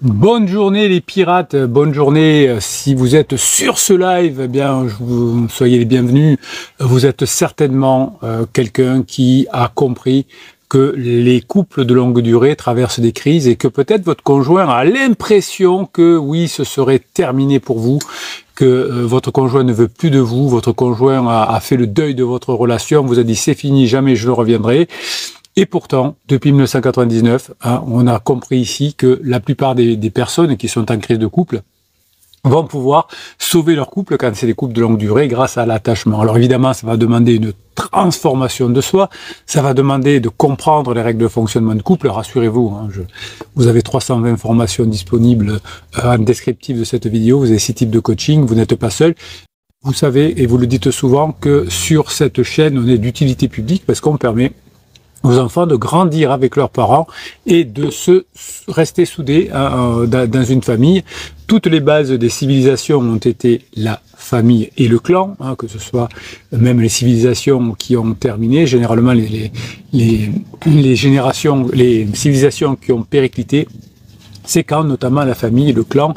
Bonne journée les pirates, bonne journée si vous êtes sur ce live, eh bien soyez les bienvenus. Vous êtes certainement quelqu'un qui a compris que les couples de longue durée traversent des crises et que peut-être votre conjoint a l'impression que oui, ce serait terminé pour vous, que votre conjoint ne veut plus de vous, votre conjoint a fait le deuil de votre relation, vous a dit c'est fini, jamais je ne reviendrai. Et pourtant, depuis 1999, on a compris ici que la plupart des personnes qui sont en crise de couple vont pouvoir sauver leur couple quand c'est des couples de longue durée grâce à l'attachement. Alors évidemment, ça va demander une transformation de soi, ça va demander de comprendre les règles de fonctionnement de couple. Rassurez-vous, vous avez 320 formations disponibles en descriptif de cette vidéo, vous avez 6 types de coaching, vous n'êtes pas seul. Vous savez, et vous le dites souvent, que sur cette chaîne, on est d'utilité publique parce qu'on permet aux enfants de grandir avec leurs parents et de se rester soudés dans une famille. Toutes les bases des civilisations ont été la famille et le clan, que ce soit même les civilisations qui ont terminé, généralement les civilisations qui ont périclité, c'est quand notamment la famille et le clan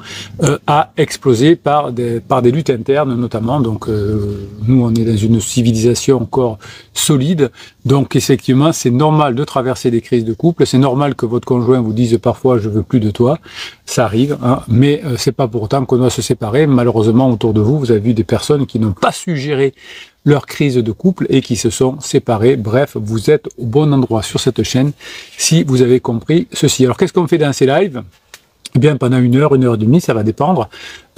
a explosé par des luttes internes notamment. Donc nous on est dans une civilisation encore solide, donc effectivement c'est normal de traverser des crises de couple, c'est normal que votre conjoint vous dise parfois je veux plus de toi, ça arrive, mais c'est pas pour autant qu'on doit se séparer. Malheureusement autour de vous, vous avez vu des personnes qui n'ont pas su gérer leur crise de couple et qui se sont séparés. Bref, vous êtes au bon endroit sur cette chaîne si vous avez compris ceci. Alors qu'est-ce qu'on fait dans ces lives ? Eh bien, pendant 1 heure et demie, ça va dépendre.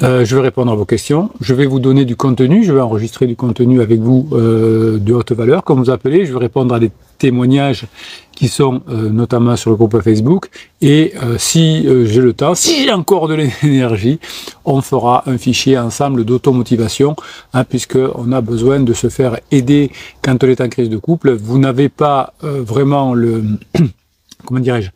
Je vais répondre à vos questions. Je vais vous donner du contenu. Je vais enregistrer du contenu avec vous de haute valeur, comme vous appelez. Je vais répondre à des témoignages qui sont notamment sur le groupe Facebook. Et si j'ai le temps, si j'ai encore de l'énergie, on fera un fichier ensemble d'automotivation, puisqu'on a besoin de se faire aider quand on est en crise de couple. Vous n'avez pas vraiment le... comment dirais-je ?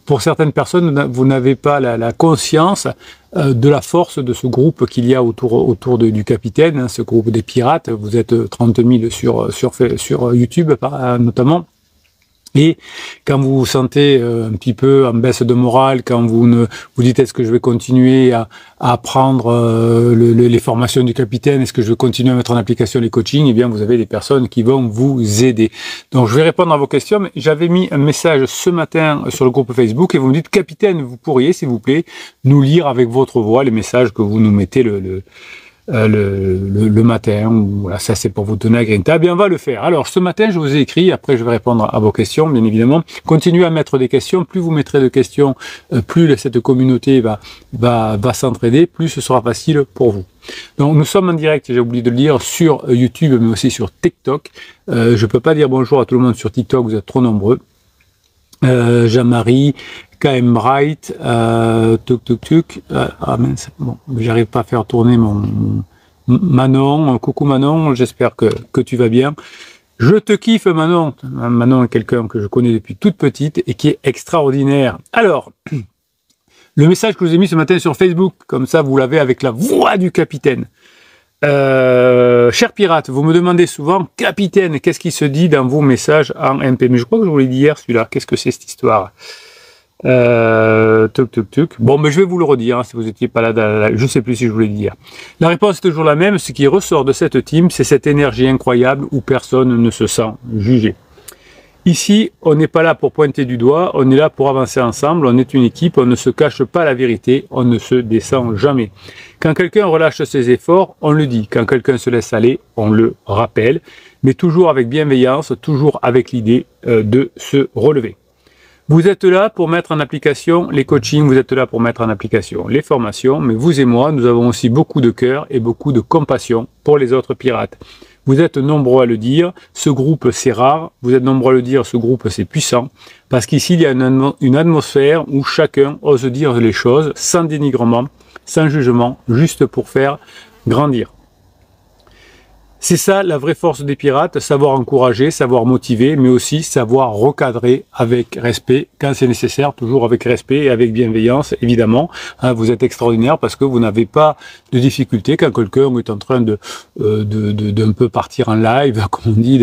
Pour certaines personnes, vous n'avez pas la conscience de la force de ce groupe qu'il y a autour du capitaine, ce groupe des pirates. Vous êtes 30 000 sur YouTube notamment. Et quand vous vous sentez un petit peu en baisse de morale, quand vous dites est-ce que je vais continuer à apprendre les formations du capitaine, est-ce que je vais continuer à mettre en application les coachings, eh bien vous avez des personnes qui vont vous aider. Donc je vais répondre à vos questions, mais j'avais mis un message ce matin sur le groupe Facebook et vous me dites capitaine, vous pourriez s'il vous plaît nous lire avec votre voix les messages que vous nous mettez le matin, voilà, ça c'est pour vous donner à grinta. Bien, on va le faire. Alors, ce matin, je vous ai écrit, après je vais répondre à vos questions, bien évidemment. Continuez à mettre des questions, plus vous mettrez de questions, plus cette communauté va s'entraider, plus ce sera facile pour vous. Donc, nous sommes en direct, j'ai oublié de le dire, sur YouTube, mais aussi sur TikTok. Je peux pas dire bonjour à tout le monde sur TikTok, vous êtes trop nombreux. Jean-Marie, KM Bright, ah mince, bon, j'arrive pas à faire tourner mon Manon, coucou Manon, j'espère que tu vas bien. Je te kiffe Manon. Manon est quelqu'un que je connais depuis toute petite et qui est extraordinaire. Alors, le message que je vous ai mis ce matin sur Facebook, comme ça vous l'avez avec la voix du capitaine. Cher pirate, vous me demandez souvent, capitaine, qu'est-ce qui se dit dans vos messages en MP? Mais je crois que je vous l'ai dit hier celui-là. Qu'est-ce que c'est cette histoire? Bon, mais je vais vous le redire, si vous n'étiez pas là, je sais plus si je vous l'ai dit hier. La réponse est toujours la même. Ce qui ressort de cette team, c'est cette énergie incroyable où personne ne se sent jugé. Ici, on n'est pas là pour pointer du doigt, on est là pour avancer ensemble, on est une équipe, on ne se cache pas la vérité, on ne se descend jamais. Quand quelqu'un relâche ses efforts, on le dit. Quand quelqu'un se laisse aller, on le rappelle, mais toujours avec bienveillance, toujours avec l'idée de se relever. Vous êtes là pour mettre en application les coachings, vous êtes là pour mettre en application les formations, mais vous et moi, nous avons aussi beaucoup de cœur et beaucoup de compassion pour les autres pirates. Vous êtes nombreux à le dire, ce groupe c'est rare, vous êtes nombreux à le dire, ce groupe c'est puissant, parce qu'ici il y a une atmosphère où chacun ose dire les choses sans dénigrement, sans jugement, juste pour faire grandir. C'est ça la vraie force des pirates, savoir encourager, savoir motiver, mais aussi savoir recadrer avec respect quand c'est nécessaire, toujours avec respect et avec bienveillance, évidemment. Hein, vous êtes extraordinaire parce que vous n'avez pas de difficulté quand quelqu'un est en train d'un peu partir en live, comme on dit,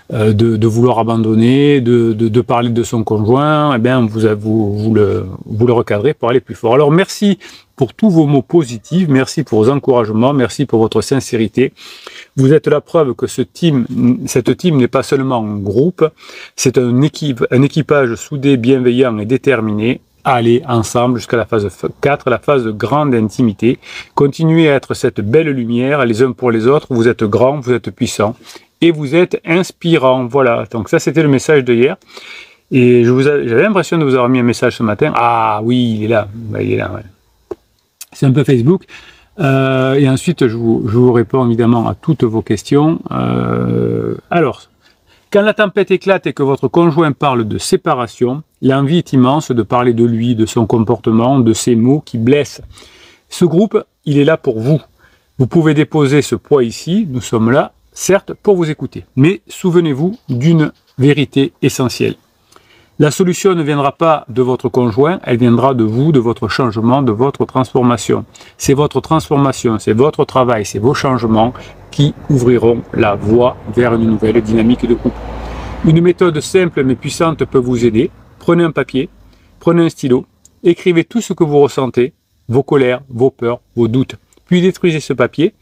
de vouloir abandonner, de parler de son conjoint. Eh bien, vous le recadrez pour aller plus fort. Alors, merci pour tous vos mots positifs, merci pour vos encouragements, merci pour votre sincérité. Vous êtes la preuve que cette team n'est pas seulement un groupe, c'est un équipage soudé, bienveillant et déterminé à aller ensemble jusqu'à la phase 4, la phase de grande intimité. Continuez à être cette belle lumière les uns pour les autres. Vous êtes grands, vous êtes puissants et vous êtes inspirants. Voilà, donc ça c'était le message de hier. Et j'avais l'impression de vous avoir mis un message ce matin. Ah oui, il est là. Il est là, ouais. C'est un peu Facebook. Et ensuite, je vous réponds évidemment à toutes vos questions. Alors, quand la tempête éclate et que votre conjoint parle de séparation, l'envie est immense de parler de lui, de son comportement, de ses mots qui blessent. Ce groupe, il est là pour vous. Vous pouvez déposer ce poids ici. Nous sommes là, certes, pour vous écouter. Mais souvenez-vous d'une vérité essentielle. La solution ne viendra pas de votre conjoint, elle viendra de vous, de votre changement, de votre transformation. C'est votre transformation, c'est votre travail, c'est vos changements qui ouvriront la voie vers une nouvelle dynamique de couple. Une méthode simple mais puissante peut vous aider. Prenez un papier, prenez un stylo, écrivez tout ce que vous ressentez, vos colères, vos peurs, vos doutes. Puis détruisez ce papier.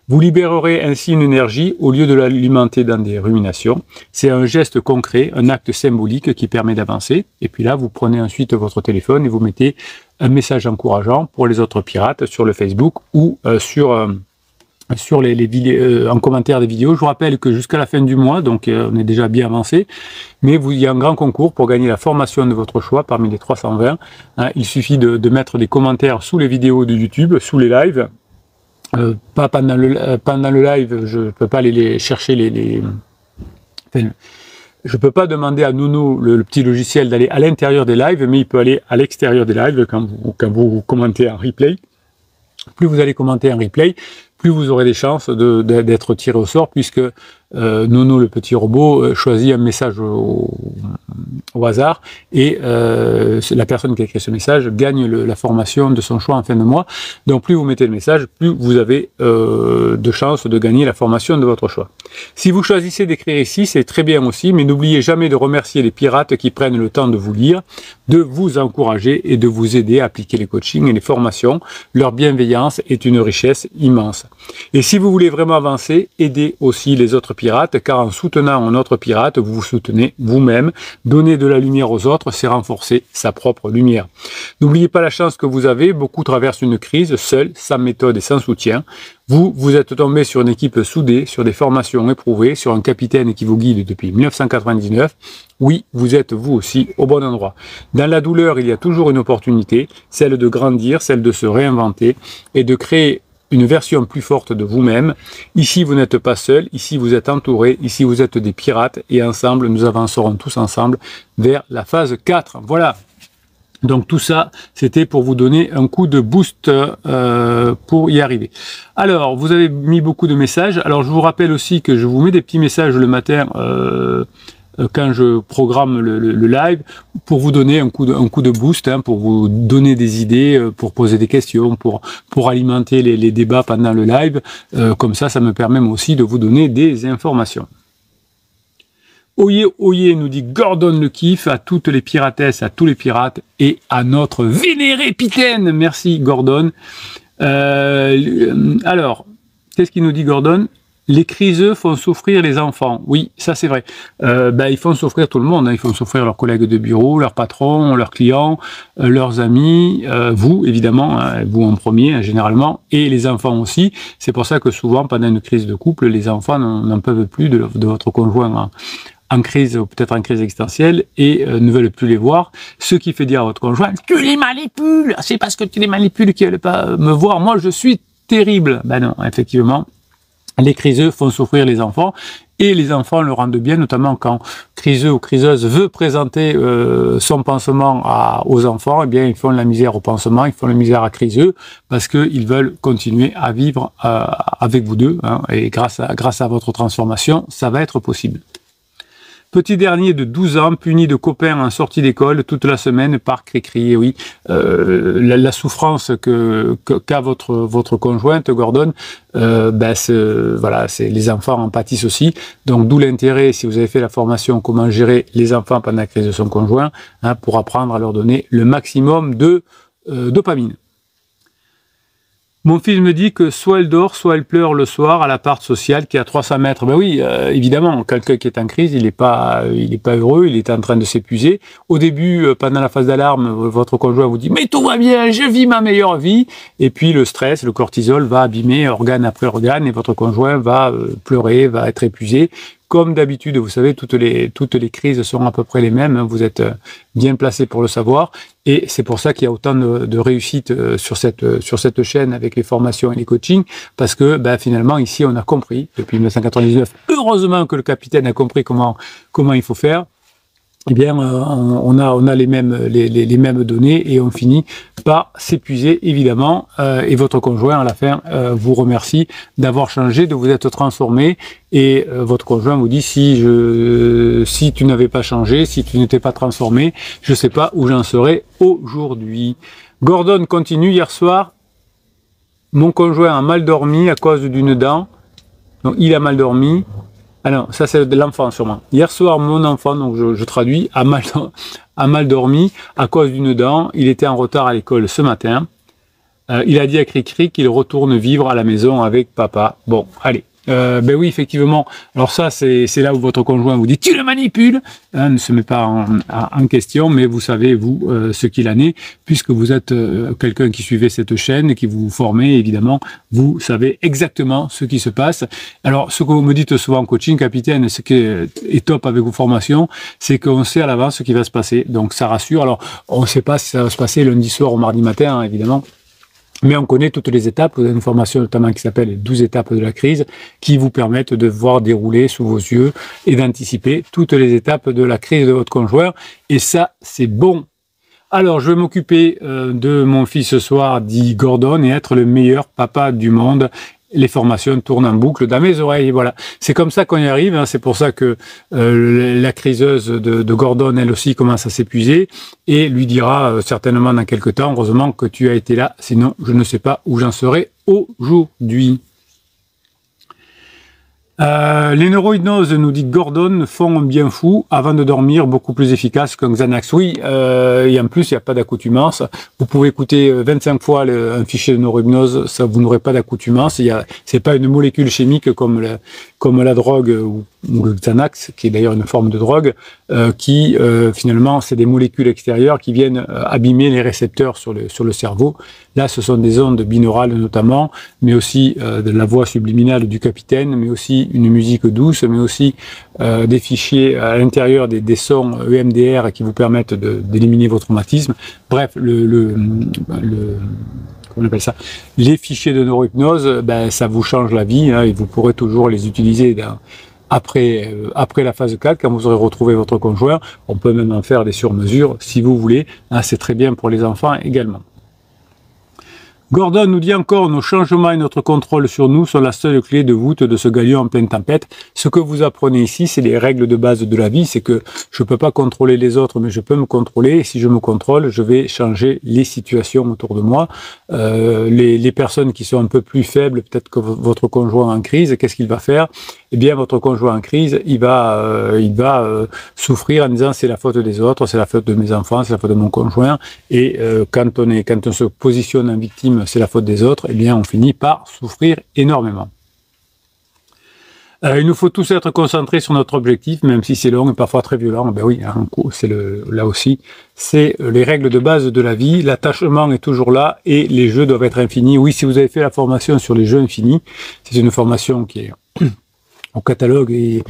Vous libérerez ainsi une énergie au lieu de l'alimenter dans des ruminations. C'est un geste concret, un acte symbolique qui permet d'avancer. Et puis là, vous prenez ensuite votre téléphone et vous mettez un message encourageant pour les autres pirates sur le Facebook ou sur les vidéos, en commentaire des vidéos. Je vous rappelle que jusqu'à la fin du mois, donc on est déjà bien avancé, mais il y a un grand concours pour gagner la formation de votre choix parmi les 320. Hein, il suffit de mettre des commentaires sous les vidéos de YouTube, sous les lives. Pas pendant le live, je ne peux pas aller chercher enfin, je peux pas demander à Nono, le petit logiciel, d'aller à l'intérieur des lives, mais il peut aller à l'extérieur des lives quand vous commentez en replay. Plus vous allez commenter en replay, plus vous aurez des chances d'être tiré au sort, puisque Nono, le petit robot, choisit un message au hasard, et la personne qui a écrit ce message gagne la formation de son choix en fin de mois. Donc plus vous mettez le message, plus vous avez de chances de gagner la formation de votre choix. Si vous choisissez d'écrire ici, c'est très bien aussi, mais n'oubliez jamais de remercier les pirates qui prennent le temps de vous lire, de vous encourager et de vous aider à appliquer les coachings et les formations. Leur bienveillance est une richesse immense. Et si vous voulez vraiment avancer, aidez aussi les autres pirates, car en soutenant un autre pirate, vous vous soutenez vous-même. Donner de la lumière aux autres, c'est renforcer sa propre lumière. N'oubliez pas la chance que vous avez. Beaucoup traversent une crise, seuls, sans méthode et sans soutien. Vous êtes tombé sur une équipe soudée, sur des formations éprouvées, sur un capitaine qui vous guide depuis 1999. Oui, vous êtes vous aussi au bon endroit. Dans la douleur, il y a toujours une opportunité, celle de grandir, celle de se réinventer et de créer une version plus forte de vous-même. Ici, vous n'êtes pas seul, ici vous êtes entouré, ici vous êtes des pirates et ensemble, nous avancerons tous ensemble vers la phase 4. Voilà. Donc tout ça, c'était pour vous donner un coup de boost pour y arriver. Alors, vous avez mis beaucoup de messages. Alors, je vous rappelle aussi que je vous mets des petits messages le matin quand je programme le live, pour vous donner un coup de boost, hein, pour vous donner des idées, pour poser des questions, pour alimenter les débats pendant le live. Comme ça me permet moi aussi de vous donner des informations. Oyez, oyez, nous dit Gordon le kiff, à toutes les piratesses, à tous les pirates et à notre vénéré Pitaine. Merci Gordon. Alors, qu'est-ce qu'il nous dit Gordon ? Les criseux font souffrir les enfants. Oui, ça c'est vrai. Ils font souffrir tout le monde. Hein. Ils font souffrir leurs collègues de bureau, leurs patrons, leurs clients, leurs amis, vous évidemment, hein, vous en premier généralement, et les enfants aussi. C'est pour ça que souvent pendant une crise de couple, les enfants n'en peuvent plus de votre conjoint en crise, ou peut-être en crise existentielle, et ne veulent plus les voir. Ce qui fait dire à votre conjoint, tu les manipules, c'est parce que tu les manipules qu'ils ne veulent pas me voir. Moi, je suis terrible. Ben non, effectivement. Les criseux font souffrir les enfants et les enfants le rendent bien, notamment quand criseux ou criseuse veut présenter son pansement aux enfants, eh bien ils font la misère au pansement, ils font la misère à criseux parce qu'ils veulent continuer à vivre avec vous deux, hein, et grâce à votre transformation, ça va être possible. Petit dernier de 12 ans, puni de copains en sortie d'école toute la semaine par cri-cri. Et oui, la souffrance qu'a votre conjointe, Gordon, voilà, les enfants en pâtissent aussi. Donc d'où l'intérêt, si vous avez fait la formation comment gérer les enfants pendant la crise de son conjoint, hein, pour apprendre à leur donner le maximum de dopamine. Mon fils me dit que soit elle dort, soit elle pleure le soir à l'appart social qui est à 300 mètres. Ben oui, évidemment, quelqu'un qui est en crise, il n'est pas heureux, il est en train de s'épuiser. Au début, pendant la phase d'alarme, votre conjoint vous dit « Mais tout va bien, je vis ma meilleure vie ». Et puis le stress, le cortisol va abîmer organe après organe et votre conjoint va pleurer, va être épuisé. Comme d'habitude, vous savez, toutes les crises sont à peu près les mêmes. Vous êtes bien placé pour le savoir. Et c'est pour ça qu'il y a autant de réussite sur cette chaîne avec les formations et les coachings. Parce que, finalement, ici, on a compris, depuis 1999, heureusement que le capitaine a compris comment il faut faire. Eh bien, on a les mêmes données et on finit par s'épuiser, évidemment. Et votre conjoint, à la fin, vous remercie d'avoir changé, de vous être transformé. Et votre conjoint vous dit, si tu n'avais pas changé, si tu n'étais pas transformé, je ne sais pas où j'en serais aujourd'hui. Gordon continue. Hier soir, mon conjoint a mal dormi à cause d'une dent. Donc, il a mal dormi. Ah non, ça c'est de l'enfant sûrement. Hier soir, mon enfant, donc je traduis, a mal dormi à cause d'une dent. Il était en retard à l'école ce matin. Il a dit à Cri-Cri qu'il retourne vivre à la maison avec papa. Bon, allez. Ben oui, effectivement. Alors ça, c'est là où votre conjoint vous dit « Tu le manipules !» Ne se met pas en question, mais vous savez, vous, ce qu'il en est, puisque vous êtes quelqu'un qui suivait cette chaîne, qui vous formez, évidemment, vous savez exactement ce qui se passe. Alors, ce que vous me dites souvent en coaching, capitaine, ce qui est top avec vos formations, c'est qu'on sait à l'avance ce qui va se passer. Donc, ça rassure. Alors, on ne sait pas si ça va se passer lundi soir ou mardi matin, hein, évidemment. Mais on connaît toutes les étapes. Vous avez une formation notamment qui s'appelle les 12 étapes de la crise qui vous permettent de voir dérouler sous vos yeux et d'anticiper toutes les étapes de la crise de votre conjoint. Et ça, c'est bon. Alors, je vais m'occuper de mon fils ce soir, dit Gordon, et être le meilleur papa du monde. Les formations tournent en boucle dans mes oreilles. Voilà, c'est comme ça qu'on y arrive. Hein. C'est pour ça que la criseuse de Gordon, elle aussi, commence à s'épuiser et lui dira certainement dans quelques temps, heureusement que tu as été là, sinon je ne sais pas où j'en serai aujourd'hui. Les neurohypnoses, nous dit Gordon, font un bien fou avant de dormir, beaucoup plus efficace qu'un Xanax. Oui, et en plus, il n'y a pas d'accoutumance. Vous pouvez écouter 25 fois un fichier de neurohypnose, ça vous n'aurez pas d'accoutumance. C'est pas une molécule chimique comme la drogue ou le Xanax, qui est d'ailleurs une forme de drogue, qui finalement, c'est des molécules extérieures qui viennent abîmer les récepteurs sur le cerveau. Là, ce sont des ondes binaurales notamment, mais aussi de la voix subliminale du capitaine, mais aussi une musique douce, mais aussi des fichiers à l'intérieur des sons EMDR qui vous permettent d'éliminer vos traumatismes. Bref, comment on appelle ça, les fichiers de neurohypnose, ça vous change la vie, hein, et vous pourrez toujours les utiliser après la phase 4, quand vous aurez retrouvé votre conjoint. On peut même en faire des sur-mesures si vous voulez, hein, c'est très bien pour les enfants également. Gordon nous dit encore, nos changements et notre contrôle sur nous sont la seule clé de voûte de ce galion en pleine tempête. Ce que vous apprenez ici, c'est les règles de base de la vie, c'est que je ne peux pas contrôler les autres, mais je peux me contrôler. Et si je me contrôle, je vais changer les situations autour de moi. Les personnes qui sont un peu plus faibles, peut-être que votre conjoint en crise, qu'est-ce qu'il va faire? Eh bien, votre conjoint en crise, il va souffrir en disant c'est la faute des autres, c'est la faute de mes enfants, c'est la faute de mon conjoint. Et quand on se positionne en victime, c'est la faute des autres, eh bien, on finit par souffrir énormément. Il nous faut tous être concentrés sur notre objectif, même si c'est long et parfois très violent. Ben oui, hein, c'est là aussi, c'est les règles de base de la vie. L'attachement est toujours là et les jeux doivent être infinis. Oui, si vous avez fait la formation sur les jeux infinis, c'est une formation qui est au catalogue et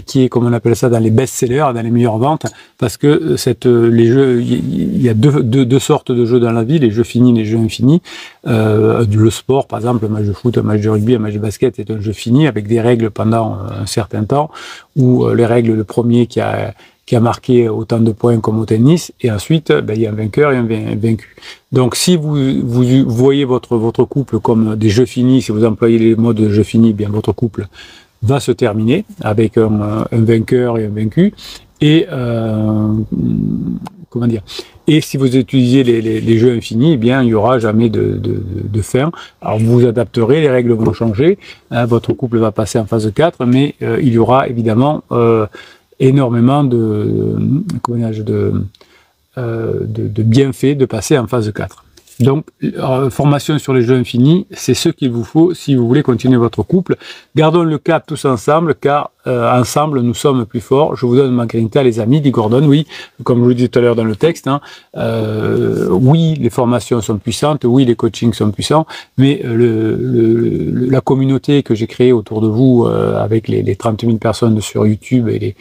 qui est, comme on appelle ça, dans les best-sellers, dans les meilleures ventes, parce que les jeux, il y a deux sortes de jeux dans la vie, les jeux finis, les jeux infinis. Le sport, par exemple, un match de foot, un match de rugby, un match de basket est un jeu fini avec des règles pendant un certain temps, où les règles, le premier qui a marqué autant de points comme au tennis, et ensuite, il y a un vainqueur et un vaincu. Donc, si vous voyez votre couple comme des jeux finis, si vous employez les mots de jeux finis, bien votre couple va se terminer avec un vainqueur et un vaincu. Et comment dire? Et si vous utilisez les jeux infinis, eh bien, il n'y aura jamais de fin. Alors, vous adapterez, les règles vont changer, hein, votre couple va passer en phase 4, mais il y aura évidemment énormément de bienfaits de passer en phase 4. Donc, formation sur les jeux infinis, c'est ce qu'il vous faut si vous voulez continuer votre couple. Gardons le cap tous ensemble, car ensemble, nous sommes plus forts. Je vous donne ma grinta, les amis, dit Gordon. Oui, comme je vous le disais tout à l'heure dans le texte, hein, oui, les formations sont puissantes, oui, les coachings sont puissants, mais la communauté que j'ai créée autour de vous, avec les 30 000 personnes sur YouTube et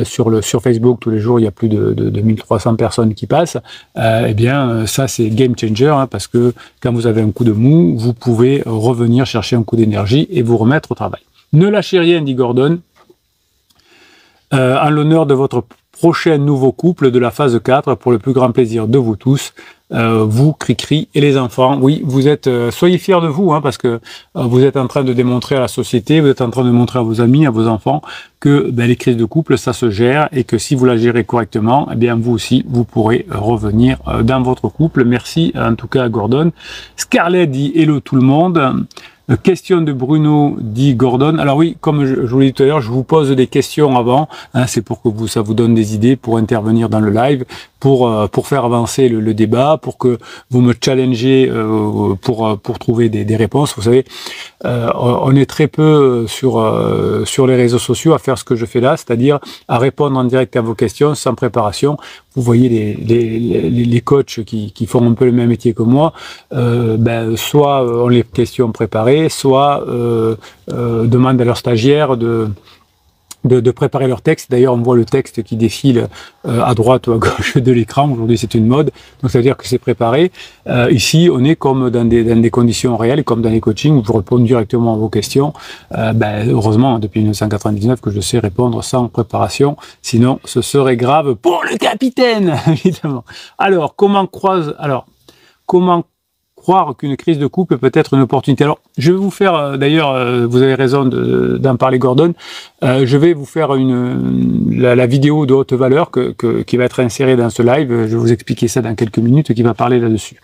sur Facebook, tous les jours, il y a plus de 1300 personnes qui passent. Eh bien, ça, c'est game changer, hein, parce que quand vous avez un coup de mou, vous pouvez revenir chercher un coup d'énergie et vous remettre au travail. Ne lâchez rien, dit Gordon, en l'honneur de votre prochain nouveau couple de la phase 4, pour le plus grand plaisir de vous tous, vous, Cricri, et les enfants. Oui, vous êtes, soyez fiers de vous, hein, parce que vous êtes en train de démontrer à la société, vous êtes en train de montrer à vos amis, à vos enfants, que les crises de couple, ça se gère, et que si vous la gérez correctement, eh bien vous aussi, vous pourrez revenir dans votre couple. Merci en tout cas à Gordon. Scarlett dit « Hello tout le monde ». Question de Bruno, dit Gordon. Alors oui, comme je vous l'ai dit tout à l'heure, je vous pose des questions avant, hein, c'est pour que ça vous donne des idées pour intervenir dans le live, pour faire avancer le débat, pour que vous me challengez pour trouver des réponses. Vous savez, on est très peu sur les réseaux sociaux à faire ce que je fais là, c'est-à-dire à répondre en direct à vos questions sans préparation. Vous voyez les coachs qui font un peu le même métier que moi, soit ont les questions préparées, soit demandent à leurs stagiaires de préparer leur texte. D'ailleurs, on voit le texte qui défile à droite ou à gauche de l'écran. Aujourd'hui, c'est une mode, donc ça veut dire que c'est préparé. Ici, on est comme dans des conditions réelles, comme dans les coachings, où je réponds directement à vos questions. Heureusement, depuis 1999, que je sais répondre sans préparation, sinon ce serait grave pour le capitaine, évidemment. Alors, comment croire qu'une crise de couple peut être une opportunité? Alors, je vais vous faire, d'ailleurs, vous avez raison d'en parler, Gordon, je vais vous faire la vidéo de haute valeur qui va être insérée dans ce live. Je vais vous expliquer ça dans quelques minutes, qui va parler là-dessus.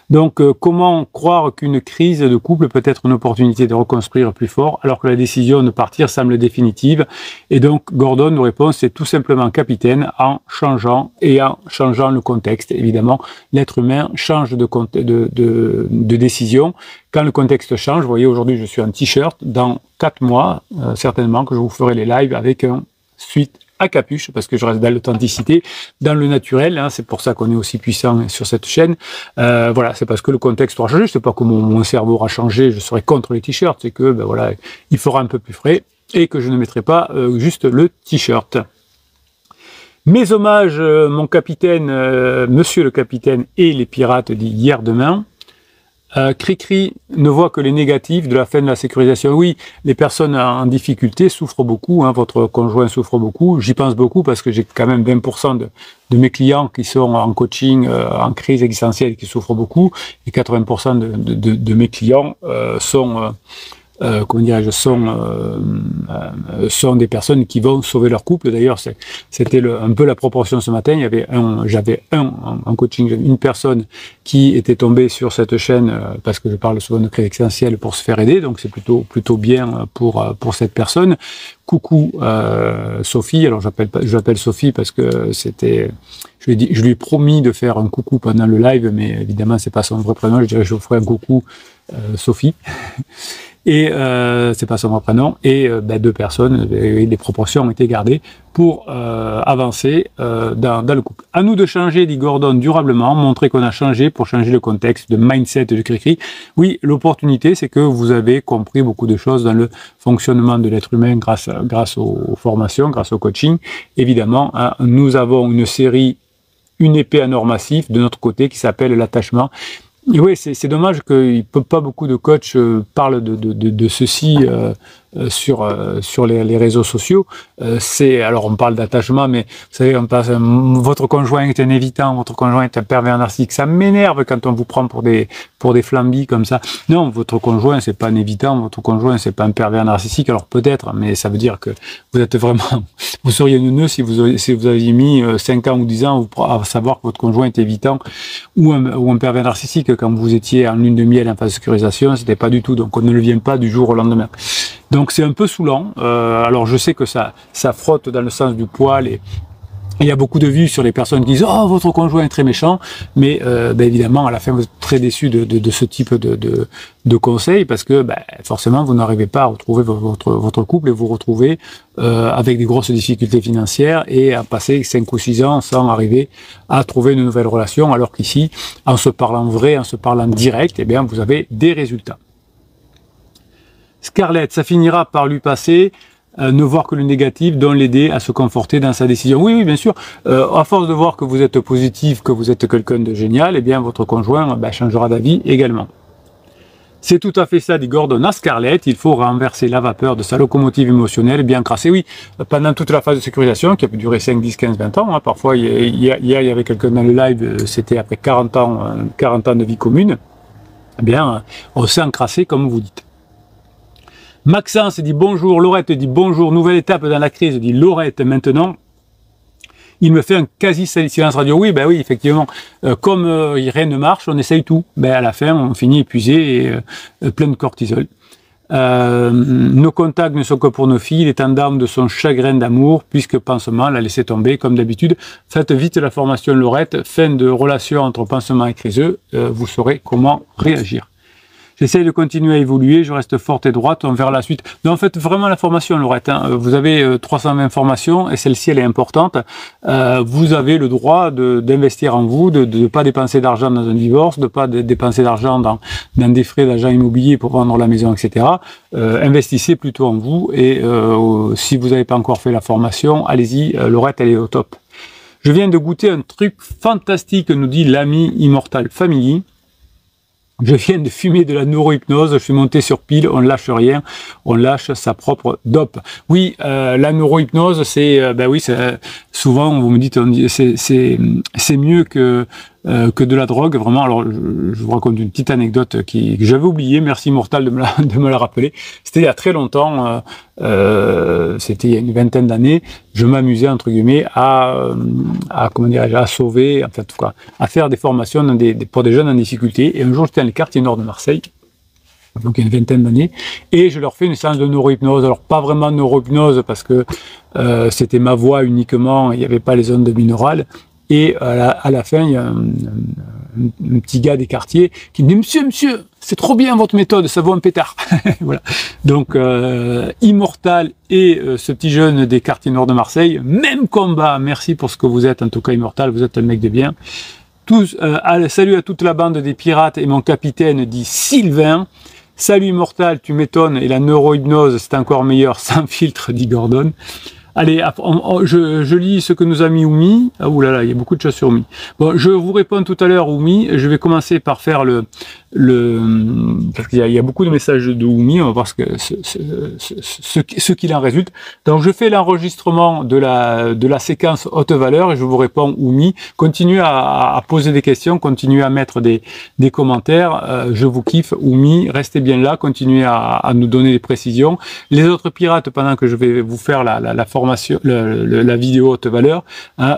Donc, comment croire qu'une crise de couple peut être une opportunité de reconstruire plus fort alors que la décision de partir semble définitive? Et donc, Gordon nous répond, c'est tout simplement capitaine, en changeant le contexte. Évidemment, l'être humain change de décision. Quand le contexte change, vous voyez, aujourd'hui, je suis en t-shirt. Dans 4 mois, certainement que je vous ferai les lives avec un suite à capuche, parce que je reste dans l'authenticité, dans le naturel, hein, c'est pour ça qu'on est aussi puissant sur cette chaîne. Voilà, c'est parce que le contexte aura changé, c'est pas que mon cerveau aura changé, je serai contre les t-shirts, c'est que voilà, il fera un peu plus frais et que je ne mettrai pas juste le t-shirt. Mes hommages, mon capitaine, monsieur le capitaine et les pirates dit hier demain. Cricri ne voit que les négatifs de la fin de la sécurisation. Oui, les personnes en difficulté souffrent beaucoup, hein, votre conjoint souffre beaucoup. J'y pense beaucoup parce que j'ai quand même 20% de mes clients qui sont en coaching, en crise existentielle, qui souffrent beaucoup, et 80% de mes clients sont sont des personnes qui vont sauver leur couple. D'ailleurs, c'était un peu la proportion ce matin. J'avais en coaching, une personne qui était tombée sur cette chaîne parce que je parle souvent de crise existentielle pour se faire aider. Donc c'est plutôt bien pour cette personne. Coucou Sophie. Alors j'appelle Sophie parce que je lui ai promis de faire un coucou pendant le live, mais évidemment c'est pas son vrai prénom. Je dirais que je vous ferai un coucou Sophie. et c'est pas son vrai prénom, et 2 personnes, les proportions ont été gardées pour avancer dans le couple. À nous de changer, dit Gordon, durablement, montrer qu'on a changé pour changer le contexte de mindset de Cricri. Oui, l'opportunité, c'est que vous avez compris beaucoup de choses dans le fonctionnement de l'être humain grâce aux formations, grâce au coaching. Évidemment, hein, nous avons une épée à or massif de notre côté qui s'appelle l'attachement. Et oui, c'est dommage que pas beaucoup de coachs parlent de ceci sur les réseaux sociaux. Alors on parle d'attachement, mais vous savez, votre conjoint est un évitant, votre conjoint est un pervers narcissique. Ça m'énerve quand on vous prend pour des flambis comme ça. Non, votre conjoint c'est pas un évitant, votre conjoint c'est pas un pervers narcissique. Alors peut-être, mais ça veut dire que vous êtes vraiment, vous seriez neuneux si vous aviez mis 5 ans ou 10 ans à savoir que votre conjoint est évitant ou un pervers narcissique quand vous étiez en lune de miel en phase de sécurisation. C'était pas du tout. Donc on ne le vient pas du jour au lendemain. Donc c'est un peu saoulant. Alors je sais que ça frotte dans le sens du poil et il y a beaucoup de vues sur les personnes qui disent « Oh, votre conjoint est très méchant », mais évidemment, à la fin, vous êtes très déçu de ce type de conseils parce que forcément, vous n'arrivez pas à retrouver votre couple et vous retrouvez avec des grosses difficultés financières et à passer 5 ou 6 ans sans arriver à trouver une nouvelle relation, alors qu'ici, en se parlant vrai, en se parlant direct, eh bien, vous avez des résultats. Scarlett, ça finira par lui passer, ne voir que le négatif, dont l'aider à se conforter dans sa décision. Oui, bien sûr. À force de voir que vous êtes positif, que vous êtes quelqu'un de génial, eh bien votre conjoint changera d'avis également. C'est tout à fait ça, dit Gordon à Scarlett. Il faut renverser la vapeur de sa locomotive émotionnelle bien crassée. Oui, pendant toute la phase de sécurisation, qui a pu durer 5, 10, 15, 20 ans, hein, parfois, hier, il y avait quelqu'un dans le live, c'était après 40 ans de vie commune, eh bien, on s'est encrassé, comme vous dites. Maxence dit bonjour, Laurette dit bonjour, nouvelle étape dans la crise, dit Laurette maintenant. Il me fait un quasi silence radio. Oui, oui, effectivement. Comme rien ne marche, on essaye tout. À la fin, on finit épuisé et plein de cortisol. Nos contacts ne sont que pour nos filles. Il est en d'âme de son chagrin d'amour, puisque pansement l'a laissé tomber, comme d'habitude. Faites vite la formation Laurette. Fin de relation entre pansement et criseux. Vous saurez comment réagir. J'essaie de continuer à évoluer, je reste forte et droite, on verra la suite. Non, en fait, vraiment la formation, Laurette, hein, vous avez 320 formations et celle-ci, elle est importante. Vous avez le droit d'investir en vous, de ne pas dépenser d'argent dans un divorce, de ne pas dépenser d'argent dans des frais d'agent immobilier pour vendre la maison, etc. Investissez plutôt en vous et si vous n'avez pas encore fait la formation, allez-y, Laurette, elle est au top. Je viens de goûter un truc fantastique, nous dit l'ami Immortal Family. Je viens de fumer de la neurohypnose, je suis monté sur pile, on ne lâche rien, on lâche sa propre dope. Oui, la neurohypnose, c'est, oui, souvent vous me dites, c'est mieux que de la drogue, vraiment. Alors, je vous raconte une petite anecdote que j'avais oubliée. Merci Mortal de me la rappeler. C'était il y a très longtemps, c'était il y a une vingtaine d'années. Je m'amusais entre guillemets à sauver, en fait, à faire des formations pour des jeunes en difficulté. Et un jour, j'étais dans les quartiers nord de Marseille. Donc il y a une vingtaine d'années, et je leur fais une séance de neurohypnose. Alors pas vraiment de neurohypnose parce que c'était ma voix uniquement, il n'y avait pas les ondes binaurales. Et à la fin, il y a un petit gars des quartiers qui me dit « Monsieur, c'est trop bien votre méthode, ça vaut un pétard ». Voilà. Donc, Immortal et ce petit jeune des quartiers nord de Marseille, même combat. Merci pour ce que vous êtes, en tout cas Immortal, vous êtes un mec de bien. Salut à toute la bande des pirates et mon capitaine, dit Sylvain. Salut Immortal, tu m'étonnes, et la neurohypnose, c'est encore meilleur, sans filtre, dit Gordon. Allez, je lis ce que nous a mis Oumi. Ah oulala, il y a beaucoup de choses sur Oumi. Bon, je vous réponds tout à l'heure, Oumi. Je vais commencer par faire parce qu'il y a beaucoup de messages de Oumi. On va voir ce qu'il en résulte. Donc, je fais l'enregistrement de la séquence haute valeur et je vous réponds Oumi. Continuez à poser des questions, continuez à mettre des commentaires. Je vous kiffe, Oumi. Restez bien là, continuez à nous donner des précisions. Les autres pirates, pendant que je vais vous faire la formation, la vidéo haute valeur, hein,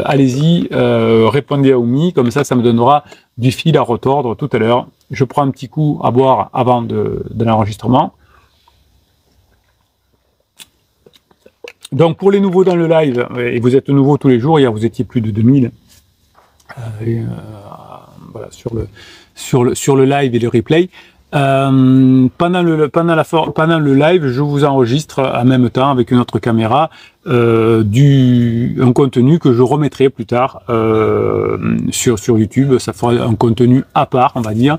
allez-y, répondez à Oumi, comme ça me donnera du fil à retordre tout à l'heure. Je prends un petit coup à boire avant de l'enregistrement. Donc pour les nouveaux dans le live, et vous êtes nouveaux tous les jours, hier vous étiez plus de 2000, voilà, sur le live et le replay. Pendant le live, je vous enregistre en même temps avec une autre caméra un contenu que je remettrai plus tard sur YouTube. Ça fera un contenu à part, on va dire.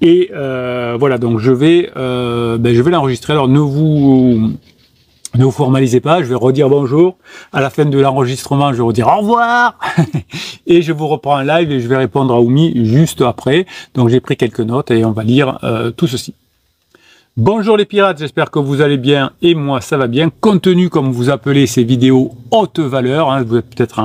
Et voilà, donc je vais l'enregistrer. Alors ne vous formalisez pas, je vais redire bonjour. À la fin de l'enregistrement, je vais redire au revoir. Et je vous reprends en live et je vais répondre à Oumi juste après. Donc j'ai pris quelques notes et on va lire tout ceci. Bonjour les pirates, j'espère que vous allez bien et moi ça va bien. Contenu comme vous appelez ces vidéos haute valeur, hein, vous êtes peut-être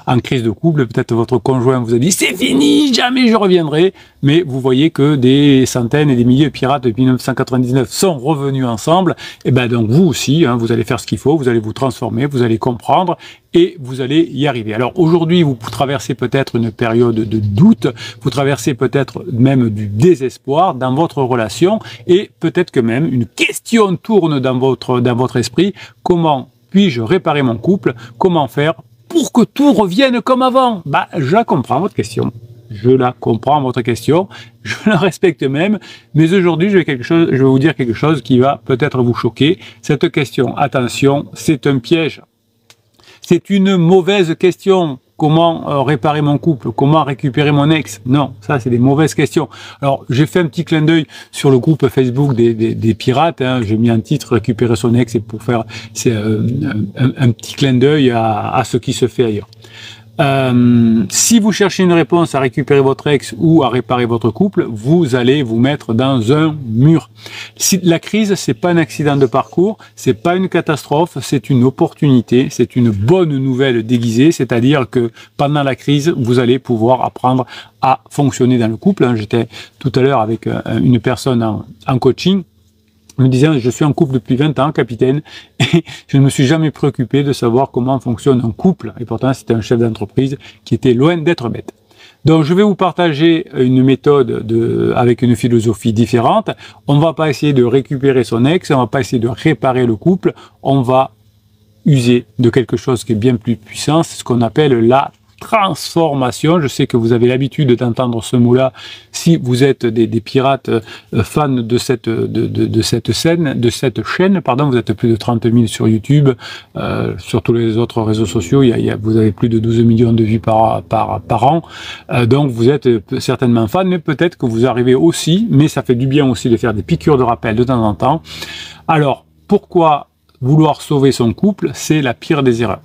en crise de couple, peut-être votre conjoint vous a dit c'est fini, jamais je reviendrai. Mais vous voyez que des centaines et des milliers de pirates depuis 1999 sont revenus ensemble. Et ben donc vous aussi, hein, vous allez faire ce qu'il faut, vous allez vous transformer, vous allez comprendre et vous allez y arriver. Alors aujourd'hui, vous traversez peut-être une période de doute, vous traversez peut-être même du désespoir dans votre relation et peut-être que même une question tourne dans votre esprit. Comment puis-je réparer mon couple? Comment faire pour que tout revienne comme avant? Bah, je comprends votre question. Je la comprends, votre question, je la respecte même, mais aujourd'hui je vais vous dire quelque chose qui va peut-être vous choquer. Cette question, attention, c'est un piège. C'est une mauvaise question. Comment réparer mon couple? Comment récupérer mon ex? Non, ça c'est des mauvaises questions. Alors j'ai fait un petit clin d'œil sur le groupe Facebook des pirates. Hein. J'ai mis un titre récupérer son ex et pour faire un petit clin d'œil à ce qui se fait ailleurs. Si vous cherchez une réponse à récupérer votre ex ou à réparer votre couple, vous allez vous mettre dans un mur. Si la crise, c'est pas un accident de parcours, c'est pas une catastrophe, c'est une opportunité, c'est une bonne nouvelle déguisée, c'est-à-dire que pendant la crise, vous allez pouvoir apprendre à fonctionner dans le couple. J'étais tout à l'heure avec une personne en coaching, me disant je suis en couple depuis 20 ans, capitaine, et je ne me suis jamais préoccupé de savoir comment fonctionne un couple. Et pourtant, c'était un chef d'entreprise qui était loin d'être bête. Donc, je vais vous partager une méthode avec une philosophie différente. On ne va pas essayer de récupérer son ex, on ne va pas essayer de réparer le couple, on va user de quelque chose qui est bien plus puissant, c'est ce qu'on appelle la transformation. Je sais que vous avez l'habitude d'entendre ce mot-là si vous êtes des pirates fans de cette chaîne, pardon. Vous êtes plus de 30 000 sur YouTube, sur tous les autres réseaux sociaux, vous avez plus de 12 millions de vues par an, donc vous êtes certainement fan, mais peut-être que vous arrivez aussi, mais ça fait du bien aussi de faire des piqûres de rappel de temps en temps. Alors, pourquoi vouloir sauver son couple? C'est la pire des erreurs.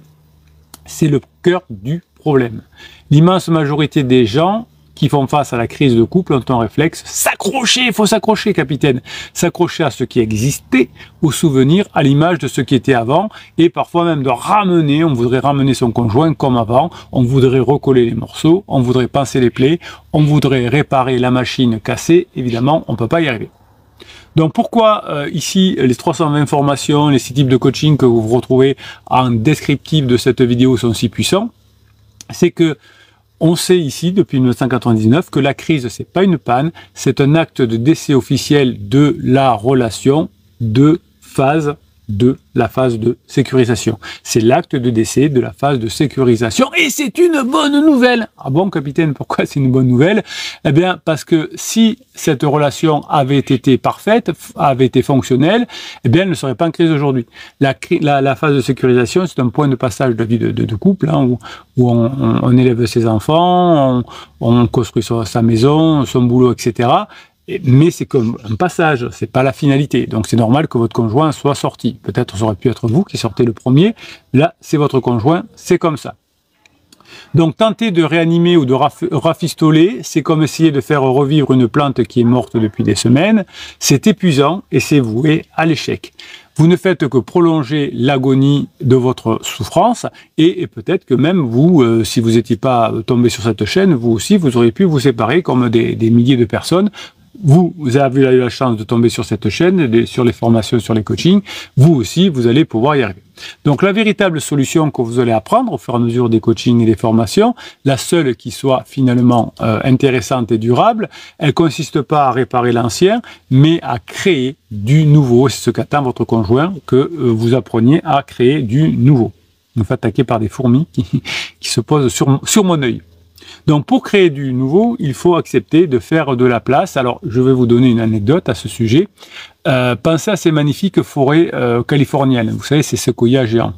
C'est le cœur du problème. L'immense majorité des gens qui font face à la crise de couple ont un réflexe, s'accrocher, il faut s'accrocher, capitaine. S'accrocher à ce qui existait, au souvenir, à l'image de ce qui était avant, et parfois même de ramener, on voudrait ramener son conjoint comme avant, on voudrait recoller les morceaux, on voudrait panser les plaies, on voudrait réparer la machine cassée, évidemment, on ne peut pas y arriver. Donc pourquoi ici les 320 formations, les 6 types de coaching que vous retrouvez en descriptif de cette vidéo sont si puissants? C'est que on sait ici depuis 1999 que la crise c'est pas une panne, c'est un acte de décès officiel de la relation de la phase de sécurisation. C'est l'acte de décès de la phase de sécurisation et c'est une bonne nouvelle. Ah bon, capitaine, pourquoi c'est une bonne nouvelle? Eh bien, parce que si cette relation avait été parfaite, avait été fonctionnelle, eh bien, elle ne serait pas en crise aujourd'hui. La phase de sécurisation, c'est un point de passage de la vie de couple, hein, où on élève ses enfants, on construit sa maison, son boulot, etc. Mais c'est comme un passage, c'est pas la finalité. Donc c'est normal que votre conjoint soit sorti. Peut-être ça aurait pu être vous qui sortez le premier. Là, c'est votre conjoint, c'est comme ça. Donc tenter de réanimer ou de rafistoler, c'est comme essayer de faire revivre une plante qui est morte depuis des semaines. C'est épuisant et c'est voué à l'échec. Vous ne faites que prolonger l'agonie de votre souffrance et peut-être que même vous, si vous n'étiez pas tombé sur cette chaîne, vous aussi, vous auriez pu vous séparer comme des milliers de personnes. Vous avez eu la chance de tomber sur cette chaîne, sur les formations, sur les coachings. Vous aussi, vous allez pouvoir y arriver. Donc, la véritable solution que vous allez apprendre au fur et à mesure des coachings et des formations, la seule qui soit finalement intéressante et durable, elle consiste pas à réparer l'ancien, mais à créer du nouveau. C'est ce qu'attend votre conjoint, que vous appreniez à créer du nouveau. Vous me faites attaquer par des fourmis qui se posent sur mon œil. Donc pour créer du nouveau, il faut accepter de faire de la place. Alors je vais vous donner une anecdote à ce sujet. Pensez à ces magnifiques forêts californiennes. Vous savez, ces séquoias géants.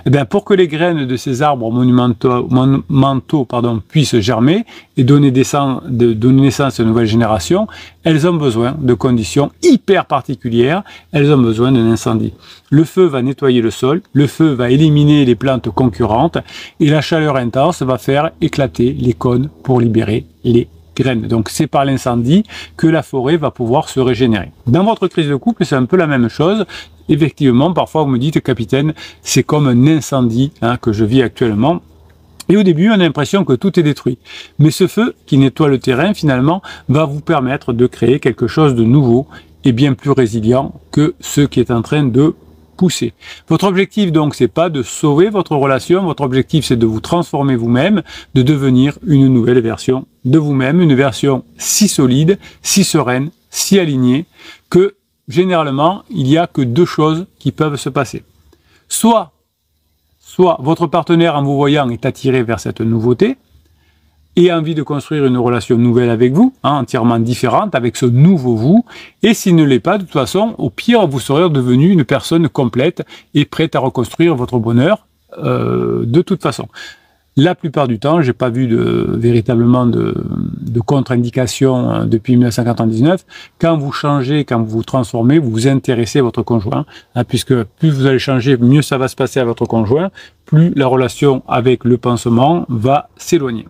Eh bien, pour que les graines de ces arbres monumentaux puissent germer et donner naissance à une nouvelle génération, elles ont besoin de conditions hyper particulières. Elles ont besoin d'un incendie. Le feu va nettoyer le sol, le feu va éliminer les plantes concurrentes et la chaleur intense va faire éclater les cônes pour libérer les graines. Donc c'est par l'incendie que la forêt va pouvoir se régénérer. Dans votre crise de couple, c'est un peu la même chose. Effectivement, parfois vous me dites, capitaine, c'est comme un incendie que je vis actuellement. Et au début, on a l'impression que tout est détruit. Mais ce feu qui nettoie le terrain, finalement, va vous permettre de créer quelque chose de nouveau et bien plus résilient que ce qui est en train de pousser. Votre objectif donc c'est pas de sauver votre relation, votre objectif c'est de vous transformer vous-même, de devenir une nouvelle version de vous-même, une version si solide, si sereine, si alignée que généralement il n'y a que deux choses qui peuvent se passer. Soit votre partenaire en vous voyant est attiré vers cette nouveauté et a envie de construire une relation nouvelle avec vous, entièrement différente, avec ce nouveau vous, et s'il ne l'est pas, de toute façon, au pire, vous serez devenu une personne complète et prête à reconstruire votre bonheur de toute façon. La plupart du temps, j'ai pas vu véritablement de contre-indication depuis 1999. Quand vous changez, quand vous vous transformez, vous vous intéressez à votre conjoint, puisque plus vous allez changer, mieux ça va se passer à votre conjoint, plus la relation avec le pansement va s'éloigner.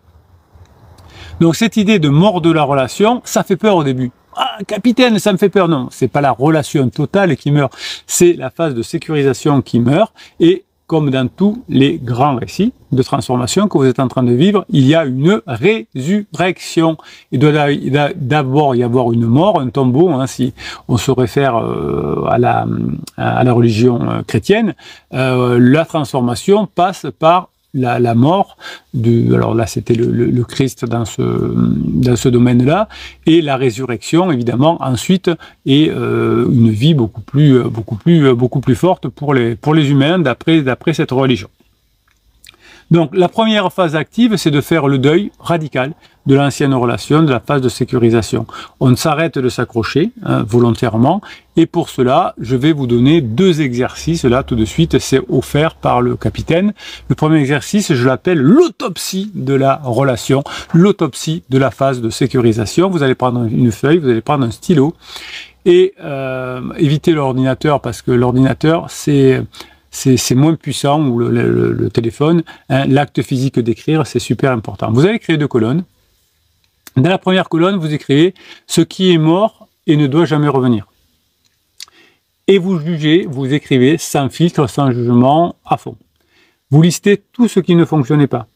Donc cette idée de mort de la relation, ça fait peur au début. Ah, capitaine, ça me fait peur. Non, c'est pas la relation totale qui meurt, c'est la phase de sécurisation qui meurt. Et comme dans tous les grands récits de transformation que vous êtes en train de vivre, il y a une résurrection. Il doit d'abord y avoir une mort, un tombeau, si on se réfère à la religion chrétienne. La transformation passe par la mort alors là c'était le Christ dans ce domaine-là, et la résurrection évidemment ensuite est une vie beaucoup plus forte pour les humains d'après cette religion. Donc la première phase active, c'est de faire le deuil radical de l'ancienne relation, de la phase de sécurisation. On s'arrête de s'accrocher volontairement, et pour cela, je vais vous donner deux exercices. Là, tout de suite, c'est offert par le capitaine. Le premier exercice, je l'appelle l'autopsie de la relation, l'autopsie de la phase de sécurisation. Vous allez prendre une feuille, vous allez prendre un stylo, et évitez l'ordinateur, parce que l'ordinateur, c'est moins puissant, ou le téléphone. L'acte physique d'écrire, c'est super important. Vous allez créer deux colonnes. Dans la première colonne, vous écrivez « Ce qui est mort et ne doit jamais revenir ». Et vous jugez, vous écrivez sans filtre, sans jugement, à fond. Vous listez tout ce qui ne fonctionnait pas.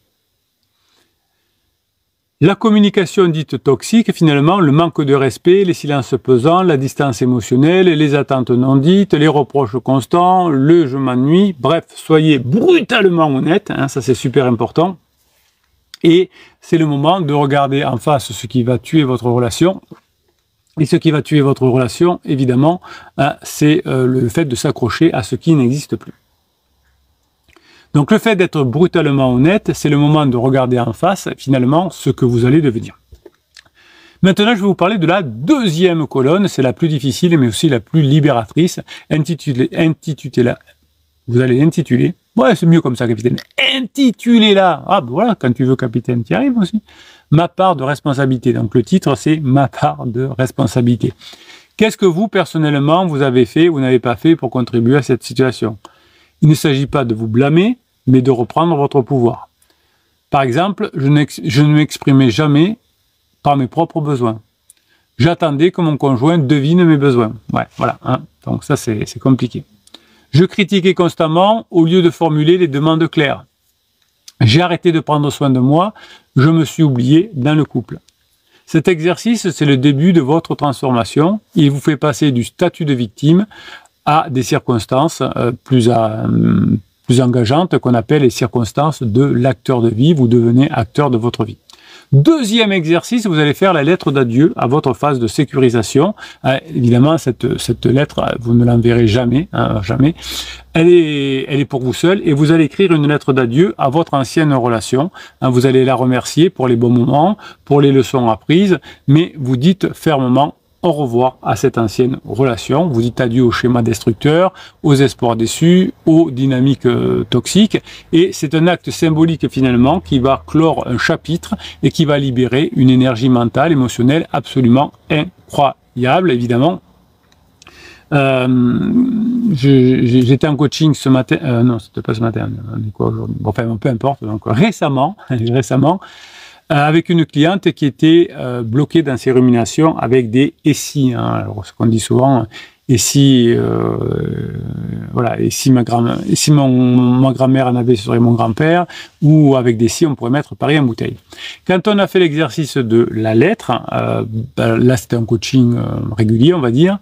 La communication dite toxique, finalement, le manque de respect, les silences pesants, la distance émotionnelle, les attentes non dites, les reproches constants, le « je m'ennuie », bref, soyez brutalement honnête, ça c'est super important. Et c'est le moment de regarder en face ce qui va tuer votre relation. Et ce qui va tuer votre relation, évidemment, c'est le fait de s'accrocher à ce qui n'existe plus. Donc le fait d'être brutalement honnête, c'est le moment de regarder en face, finalement, ce que vous allez devenir. Maintenant, je vais vous parler de la deuxième colonne, c'est la plus difficile, mais aussi la plus libératrice. Intitulez-la. Vous allez l'intituler. Ouais, c'est mieux comme ça, capitaine. Intitulez-la. Ah, ben voilà, quand tu veux, capitaine, tu y arrives aussi. Ma part de responsabilité. Donc le titre, c'est Ma part de responsabilité. Qu'est-ce que vous, personnellement, vous avez fait ou n'avez pas fait pour contribuer à cette situation? Il ne s'agit pas de vous blâmer, mais de reprendre votre pouvoir. Par exemple, je ne m'exprimais jamais par mes propres besoins. J'attendais que mon conjoint devine mes besoins. Ouais, voilà. Donc ça, c'est compliqué. Je critiquais constamment au lieu de formuler les demandes claires. J'ai arrêté de prendre soin de moi, je me suis oublié dans le couple. Cet exercice, c'est le début de votre transformation. Il vous fait passer du statut de victime à des circonstances plus engageantes qu'on appelle les circonstances de l'acteur de vie. Vous devenez acteur de votre vie. Deuxième exercice, vous allez faire la lettre d'adieu à votre phase de sécurisation. Évidemment, cette lettre, vous ne l'enverrez jamais, jamais. Elle est pour vous seul et vous allez écrire une lettre d'adieu à votre ancienne relation. Vous allez la remercier pour les bons moments, pour les leçons apprises, mais vous dites fermement au revoir à cette ancienne relation. Vous dites adieu aux schémas destructeurs, aux espoirs déçus, aux dynamiques toxiques. Et c'est un acte symbolique finalement qui va clore un chapitre et qui va libérer une énergie mentale, émotionnelle absolument incroyable, évidemment. J'étais en coaching ce matin, non, c'était pas ce matin, on est quoi aujourd'hui? Bon, enfin, peu importe. Donc récemment, avec une cliente qui était bloquée dans ses ruminations avec des « et si ». Alors, ce qu'on dit souvent, et si, voilà, et si ma grand-mère en avait, ce serait mon grand-père, ou avec des si, on pourrait mettre pareil en bouteille. Quand on a fait l'exercice de la lettre, là c'était un coaching régulier, on va dire,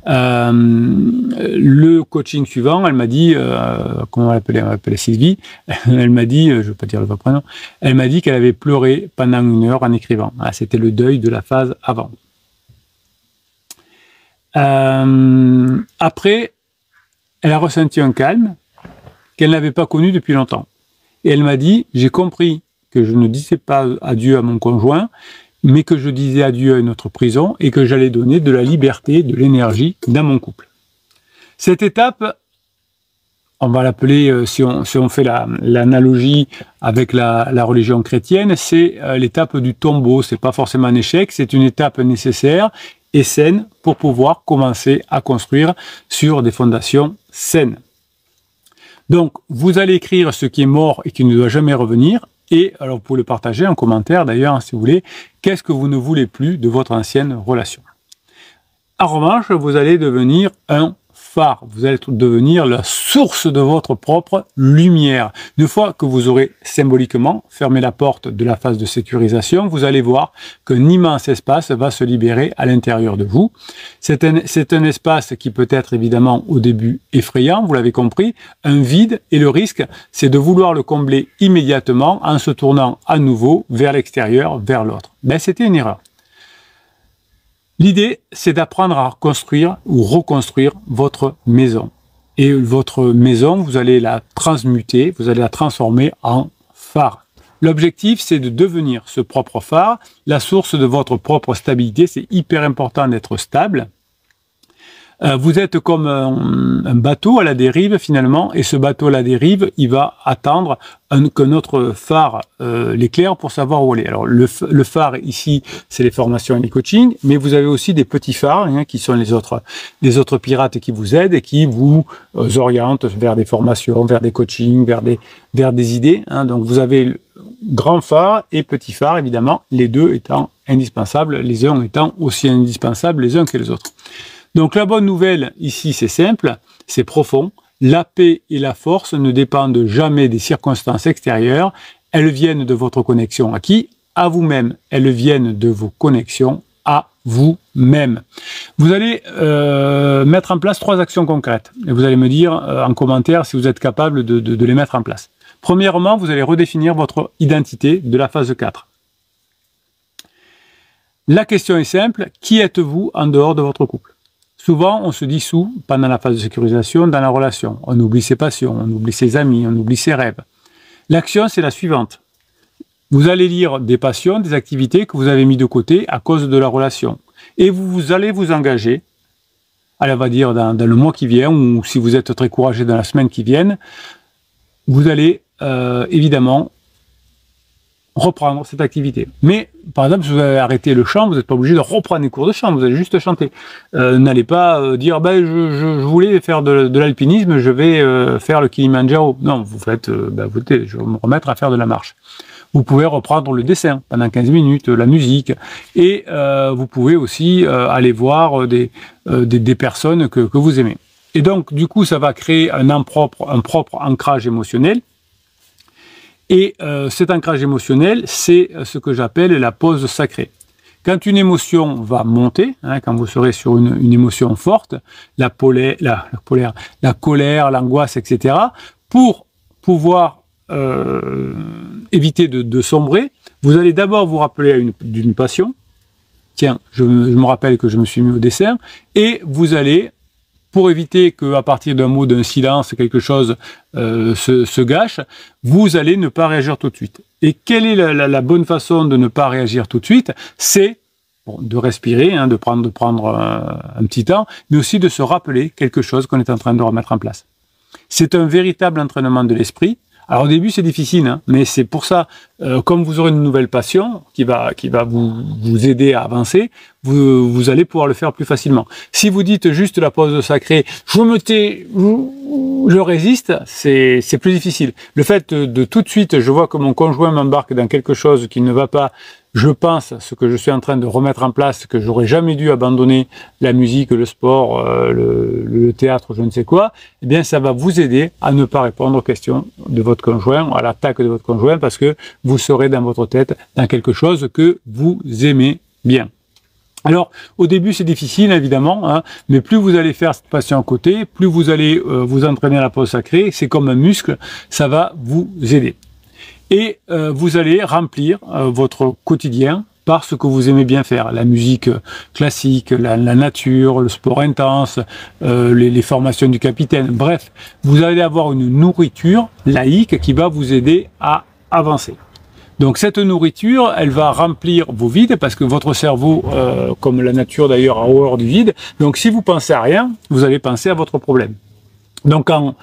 le coaching suivant, elle m'a dit, comment elle l'appelait Sylvie, elle m'a dit, je ne vais pas dire le vrai prénom, elle m'a dit qu'elle avait pleuré pendant 1 heure en écrivant. C'était le deuil de la phase avant. Après, elle a ressenti un calme qu'elle n'avait pas connu depuis longtemps. Et elle m'a dit, j'ai compris que je ne disais pas adieu à mon conjoint, mais que je disais adieu à notre prison et que j'allais donner de la liberté, de l'énergie dans mon couple. Cette étape, on va l'appeler, si on fait l'analogie avec la religion chrétienne, c'est l'étape du tombeau. C'est pas forcément un échec, c'est une étape nécessaire et saine pour pouvoir commencer à construire sur des fondations saines. Donc, vous allez écrire ce qui est mort et qui ne doit jamais revenir. Et alors, vous pouvez le partager en commentaire, d'ailleurs, si vous voulez. Qu'est-ce que vous ne voulez plus de votre ancienne relation? En revanche, vous allez devenir un phare. Vous allez devenir la source de votre propre lumière. Une fois que vous aurez symboliquement fermé la porte de la phase de sécurisation, vous allez voir qu'un immense espace va se libérer à l'intérieur de vous. C'est un espace qui peut être évidemment au début effrayant, vous l'avez compris, un vide, et le risque, c'est de vouloir le combler immédiatement en se tournant à nouveau vers l'extérieur, vers l'autre. Ben, c'était une erreur. L'idée, c'est d'apprendre à construire ou reconstruire votre maison. Et votre maison, vous allez la transmuter, vous allez la transformer en phare. L'objectif, c'est de devenir ce propre phare, la source de votre propre stabilité. C'est hyper important d'être stable. Vous êtes comme un bateau à la dérive finalement, et ce bateau à la dérive, il va attendre que notre phare l'éclaire pour savoir où aller. Alors le phare ici, c'est les formations et les coachings, mais vous avez aussi des petits phares qui sont les autres pirates qui vous aident et qui vous orientent vers des formations, vers des coachings, vers des idées. Donc vous avez grand phare et petit phare, évidemment, les deux étant indispensables, les uns étant aussi indispensables les uns que les autres. Donc la bonne nouvelle ici, c'est simple, c'est profond. La paix et la force ne dépendent jamais des circonstances extérieures. Elles viennent de votre connexion à qui? À vous-même. Elles viennent de vos connexions à vous-même. Vous allez mettre en place 3 actions concrètes. Et vous allez me dire en commentaire si vous êtes capable de les mettre en place. Premièrement, vous allez redéfinir votre identité de la phase 4. La question est simple, qui êtes-vous en dehors de votre couple? Souvent, on se dissout pendant la phase de sécurisation dans la relation. On oublie ses passions, on oublie ses amis, on oublie ses rêves. L'action, c'est la suivante. Vous allez lire des passions, des activités que vous avez mis de côté à cause de la relation. Et vous allez vous engager, allez, on va dire dans le mois qui vient, ou si vous êtes très courageux dans la semaine qui vient, vous allez évidemment reprendre cette activité. Mais, par exemple, si vous avez arrêté le chant, vous n'êtes pas obligé de reprendre les cours de chant, vous allez juste chanter. N'allez pas dire, je voulais faire de l'alpinisme, je vais faire le Kilimanjaro. Non, vous faites, je vais me remettre à faire de la marche. Vous pouvez reprendre le dessin pendant 15 minutes, la musique, et vous pouvez aussi aller voir des personnes que vous aimez. Et donc, du coup, ça va créer un propre ancrage émotionnel. Et cet ancrage émotionnel, c'est ce que j'appelle la pause sacrée. Quand une émotion va monter, quand vous serez sur une émotion forte, la colère, l'angoisse, etc., pour pouvoir éviter de sombrer, vous allez d'abord vous rappeler d'une passion. Tiens, je me rappelle que je me suis mis au dessin, et vous allez, pour éviter qu'à partir d'un mot, d'un silence, quelque chose se gâche, vous allez ne pas réagir tout de suite. Et quelle est la bonne façon de ne pas réagir tout de suite? C'est de respirer, hein, de prendre un petit temps, mais aussi de se rappeler quelque chose qu'on est en train de remettre en place. C'est un véritable entraînement de l'esprit. Alors au début c'est difficile, hein, mais c'est pour ça, comme vous aurez une nouvelle passion qui va vous aider à avancer, vous allez pouvoir le faire plus facilement. Si vous dites juste la pause sacrée, je me tais, je résiste, c'est plus difficile. Le fait de tout de suite, je vois que mon conjoint m'embarque dans quelque chose qui ne va pas, je pense, ce que je suis en train de remettre en place, que j'aurais jamais dû abandonner, la musique, le sport, le théâtre, je ne sais quoi, eh bien ça va vous aider à ne pas répondre aux questions de votre conjoint, à l'attaque de votre conjoint, parce que vous serez dans votre tête dans quelque chose que vous aimez bien. Alors, au début, c'est difficile, évidemment, hein, mais plus vous allez faire cette passion à côté, plus vous allez vous entraîner à la pause sacrée, c'est comme un muscle, ça va vous aider. Et vous allez remplir votre quotidien par ce que vous aimez bien faire. La musique classique, la nature, le sport intense, les formations du capitaine. Bref, vous allez avoir une nourriture laïque qui va vous aider à avancer. Donc cette nourriture, elle va remplir vos vides, parce que votre cerveau, comme la nature d'ailleurs, a horreur du vide. Donc si vous pensez à rien, vous allez penser à votre problème. Donc en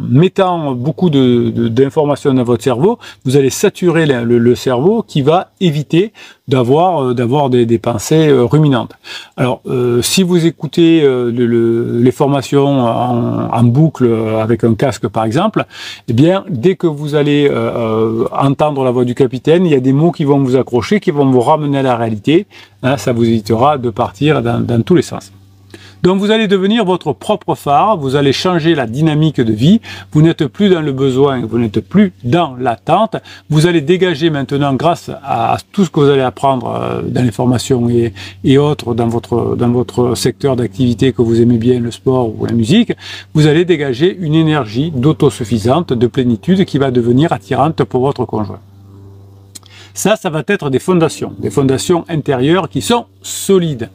mettant beaucoup d'informations dans votre cerveau, vous allez saturer le cerveau, qui va éviter d'avoir des pensées ruminantes. Alors si vous écoutez les formations en boucle avec un casque par exemple, eh bien dès que vous allez entendre la voix du capitaine, il y a des mots qui vont vous accrocher, qui vont vous ramener à la réalité, hein, ça vous évitera de partir dans tous les sens. Donc vous allez devenir votre propre phare, vous allez changer la dynamique de vie, vous n'êtes plus dans le besoin, vous n'êtes plus dans l'attente, vous allez dégager maintenant, grâce à tout ce que vous allez apprendre dans les formations et autres dans votre secteur d'activité que vous aimez bien, le sport ou la musique, vous allez dégager une énergie d'autosuffisante, de plénitude, qui va devenir attirante pour votre conjoint. Ça va être des fondations intérieures qui sont solides.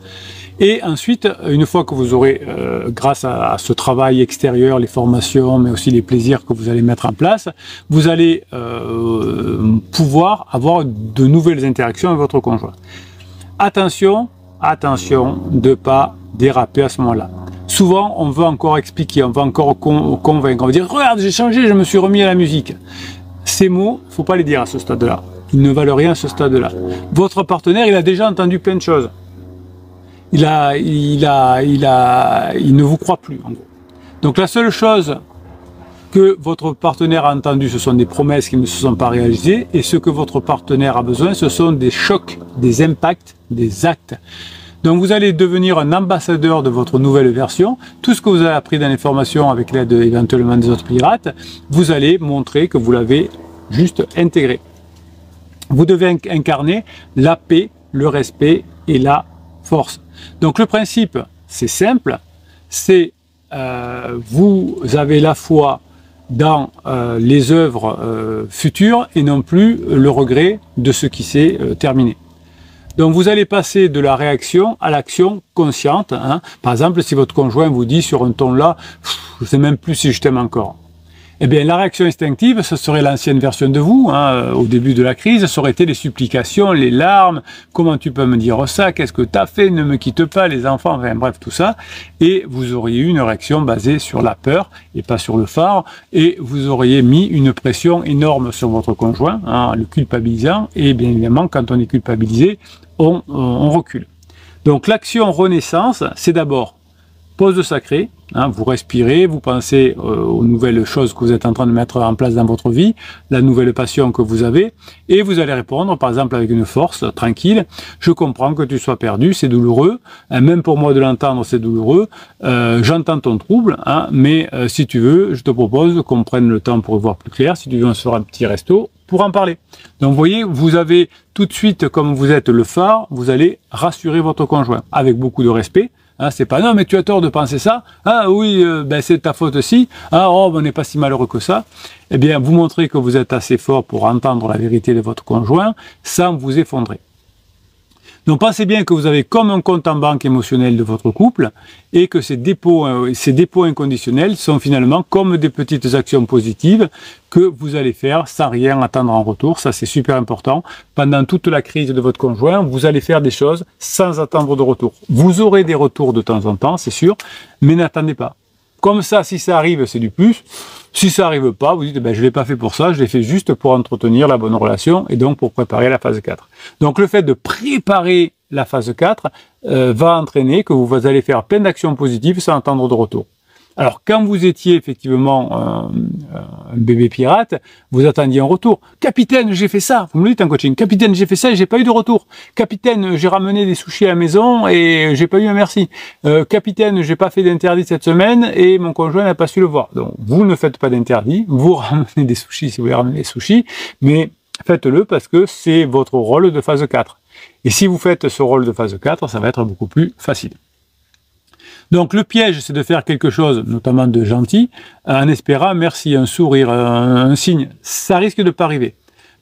Et ensuite, une fois que vous aurez, grâce à ce travail extérieur, les formations, mais aussi les plaisirs que vous allez mettre en place, vous allez pouvoir avoir de nouvelles interactions avec votre conjoint. Attention de ne pas déraper à ce moment-là. Souvent, on veut encore expliquer, on veut encore convaincre, on va dire « Regarde, j'ai changé, je me suis remis à la musique ». Ces mots, il ne faut pas les dire à ce stade-là. Ils ne valent rien à ce stade-là. Votre partenaire, il a déjà entendu plein de choses. Il ne vous croit plus, en gros. Donc la seule chose que votre partenaire a entendu, ce sont des promesses qui ne se sont pas réalisées, et ce que votre partenaire a besoin, ce sont des chocs, des impacts, des actes. Donc vous allez devenir un ambassadeur de votre nouvelle version. Tout ce que vous avez appris dans les formations, avec l'aide éventuellement des autres pirates, vous allez montrer que vous l'avez juste intégré. Vous devez incarner la paix, le respect et la force. Donc le principe, c'est simple, c'est vous avez la foi dans les œuvres futures et non plus le regret de ce qui s'est terminé. Donc vous allez passer de la réaction à l'action consciente, hein. Par exemple, si votre conjoint vous dit sur un ton là, je ne sais même plus si je t'aime encore. Eh bien, la réaction instinctive, ce serait l'ancienne version de vous, hein, au début de la crise, ça aurait été les supplications, les larmes, comment tu peux me dire ça, qu'est-ce que tu as fait, ne me quitte pas, les enfants, enfin bref, tout ça. Et vous auriez eu une réaction basée sur la peur et pas sur le phare, et vous auriez mis une pression énorme sur votre conjoint, hein, le culpabilisant, et bien évidemment, quand on est culpabilisé, on recule. Donc l'action renaissance, c'est d'abord pause sacrée, hein, vous respirez, vous pensez aux nouvelles choses que vous êtes en train de mettre en place dans votre vie, la nouvelle passion que vous avez, et vous allez répondre par exemple avec une force tranquille, je comprends que tu sois perdu, c'est douloureux, hein, même pour moi de l'entendre c'est douloureux, j'entends ton trouble, hein, mais si tu veux, je te propose qu'on prenne le temps pour y voir plus clair, si tu veux on se fera un petit resto pour en parler. Donc vous voyez, vous avez tout de suite, comme vous êtes le phare, vous allez rassurer votre conjoint, avec beaucoup de respect, Hein, c'est pas non, mais tu as tort de penser ça. Ah oui, ben c'est ta faute aussi. Ah oh, ben, on n'est pas si malheureux que ça. Eh bien, vous montrez que vous êtes assez fort pour entendre la vérité de votre conjoint sans vous effondrer. Donc pensez bien que vous avez comme un compte en banque émotionnel de votre couple et que ces dépôts inconditionnels sont finalement comme des petites actions positives que vous allez faire sans rien attendre en retour. Ça, c'est super important. Pendant toute la crise de votre conjoint, vous allez faire des choses sans attendre de retour. Vous aurez des retours de temps en temps, c'est sûr, mais n'attendez pas. Comme ça, si ça arrive, c'est du plus. Si ça n'arrive pas, vous dites, ben, je ne l'ai pas fait pour ça, je l'ai fait juste pour entretenir la bonne relation et donc pour préparer la phase 4. Donc le fait de préparer la phase 4 va entraîner que vous allez faire plein d'actions positives sans attendre de retour. Alors, quand vous étiez effectivement un bébé pirate, vous attendiez un retour. Capitaine, j'ai fait ça. Vous me le dites en coaching. Capitaine, j'ai fait ça et j'ai pas eu de retour. Capitaine, j'ai ramené des sushis à la maison et j'ai pas eu un merci. Capitaine, j'ai pas fait d'interdit cette semaine et mon conjoint n'a pas su le voir. Donc, vous ne faites pas d'interdit. Vous ramenez des sushis si vous voulez ramener des sushis, mais faites-le parce que c'est votre rôle de phase 4. Et si vous faites ce rôle de phase 4, ça va être beaucoup plus facile. Donc le piège, c'est de faire quelque chose, notamment de gentil, en espérant merci, un sourire, un signe. Ça risque de ne pas arriver.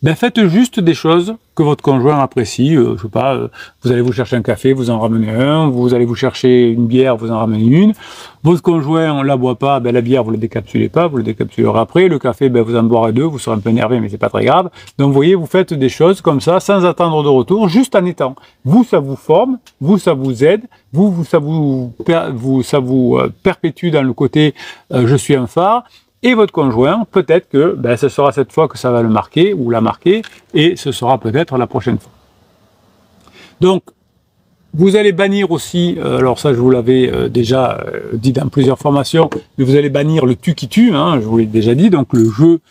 Ben faites juste des choses que votre conjoint apprécie. Je sais pas, vous allez vous chercher un café, vous en ramenez un. Vous allez vous chercher une bière, vous en ramenez une. Votre conjoint, on la boit pas, ben la bière, vous la décapsulez pas, vous la décapsulerez après. Le café, ben vous en boirez deux, vous serez un peu énervé, mais c'est pas très grave. Donc vous voyez, vous faites des choses comme ça, sans attendre de retour, juste en étant. Vous, ça vous forme, vous, ça vous aide, ça vous perpétue dans le côté je suis un phare. Et votre conjoint, peut-être que ben, ce sera cette fois que ça va le marquer ou la marquer, et ce sera peut-être la prochaine fois. Donc, vous allez bannir aussi, alors ça je vous l'avais déjà dit dans plusieurs formations, mais vous allez bannir le tu qui tue, hein, je vous l'ai déjà dit, donc le jeu,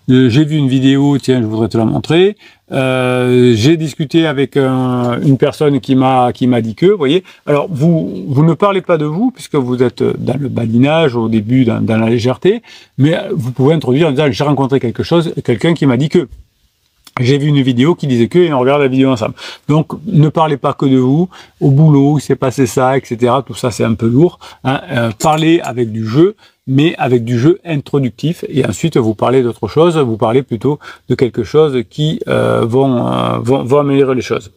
j'ai vu une vidéo, tiens, je voudrais te la montrer. J'ai discuté avec une personne qui m'a dit que, vous voyez. Alors vous ne parlez pas de vous puisque vous êtes dans le badinage au début, dans la légèreté, mais vous pouvez introduire en disant j'ai rencontré quelqu'un qui m'a dit que. J'ai vu une vidéo qui disait que, et on regarde la vidéo ensemble. Donc, ne parlez pas que de vous. Au boulot, il s'est passé ça, etc. Tout ça, c'est un peu lourd. Hein. Parlez avec du jeu, mais avec du jeu introductif. Et ensuite, vous parlez d'autre chose. Vous parlez plutôt de quelque chose qui vont améliorer les choses.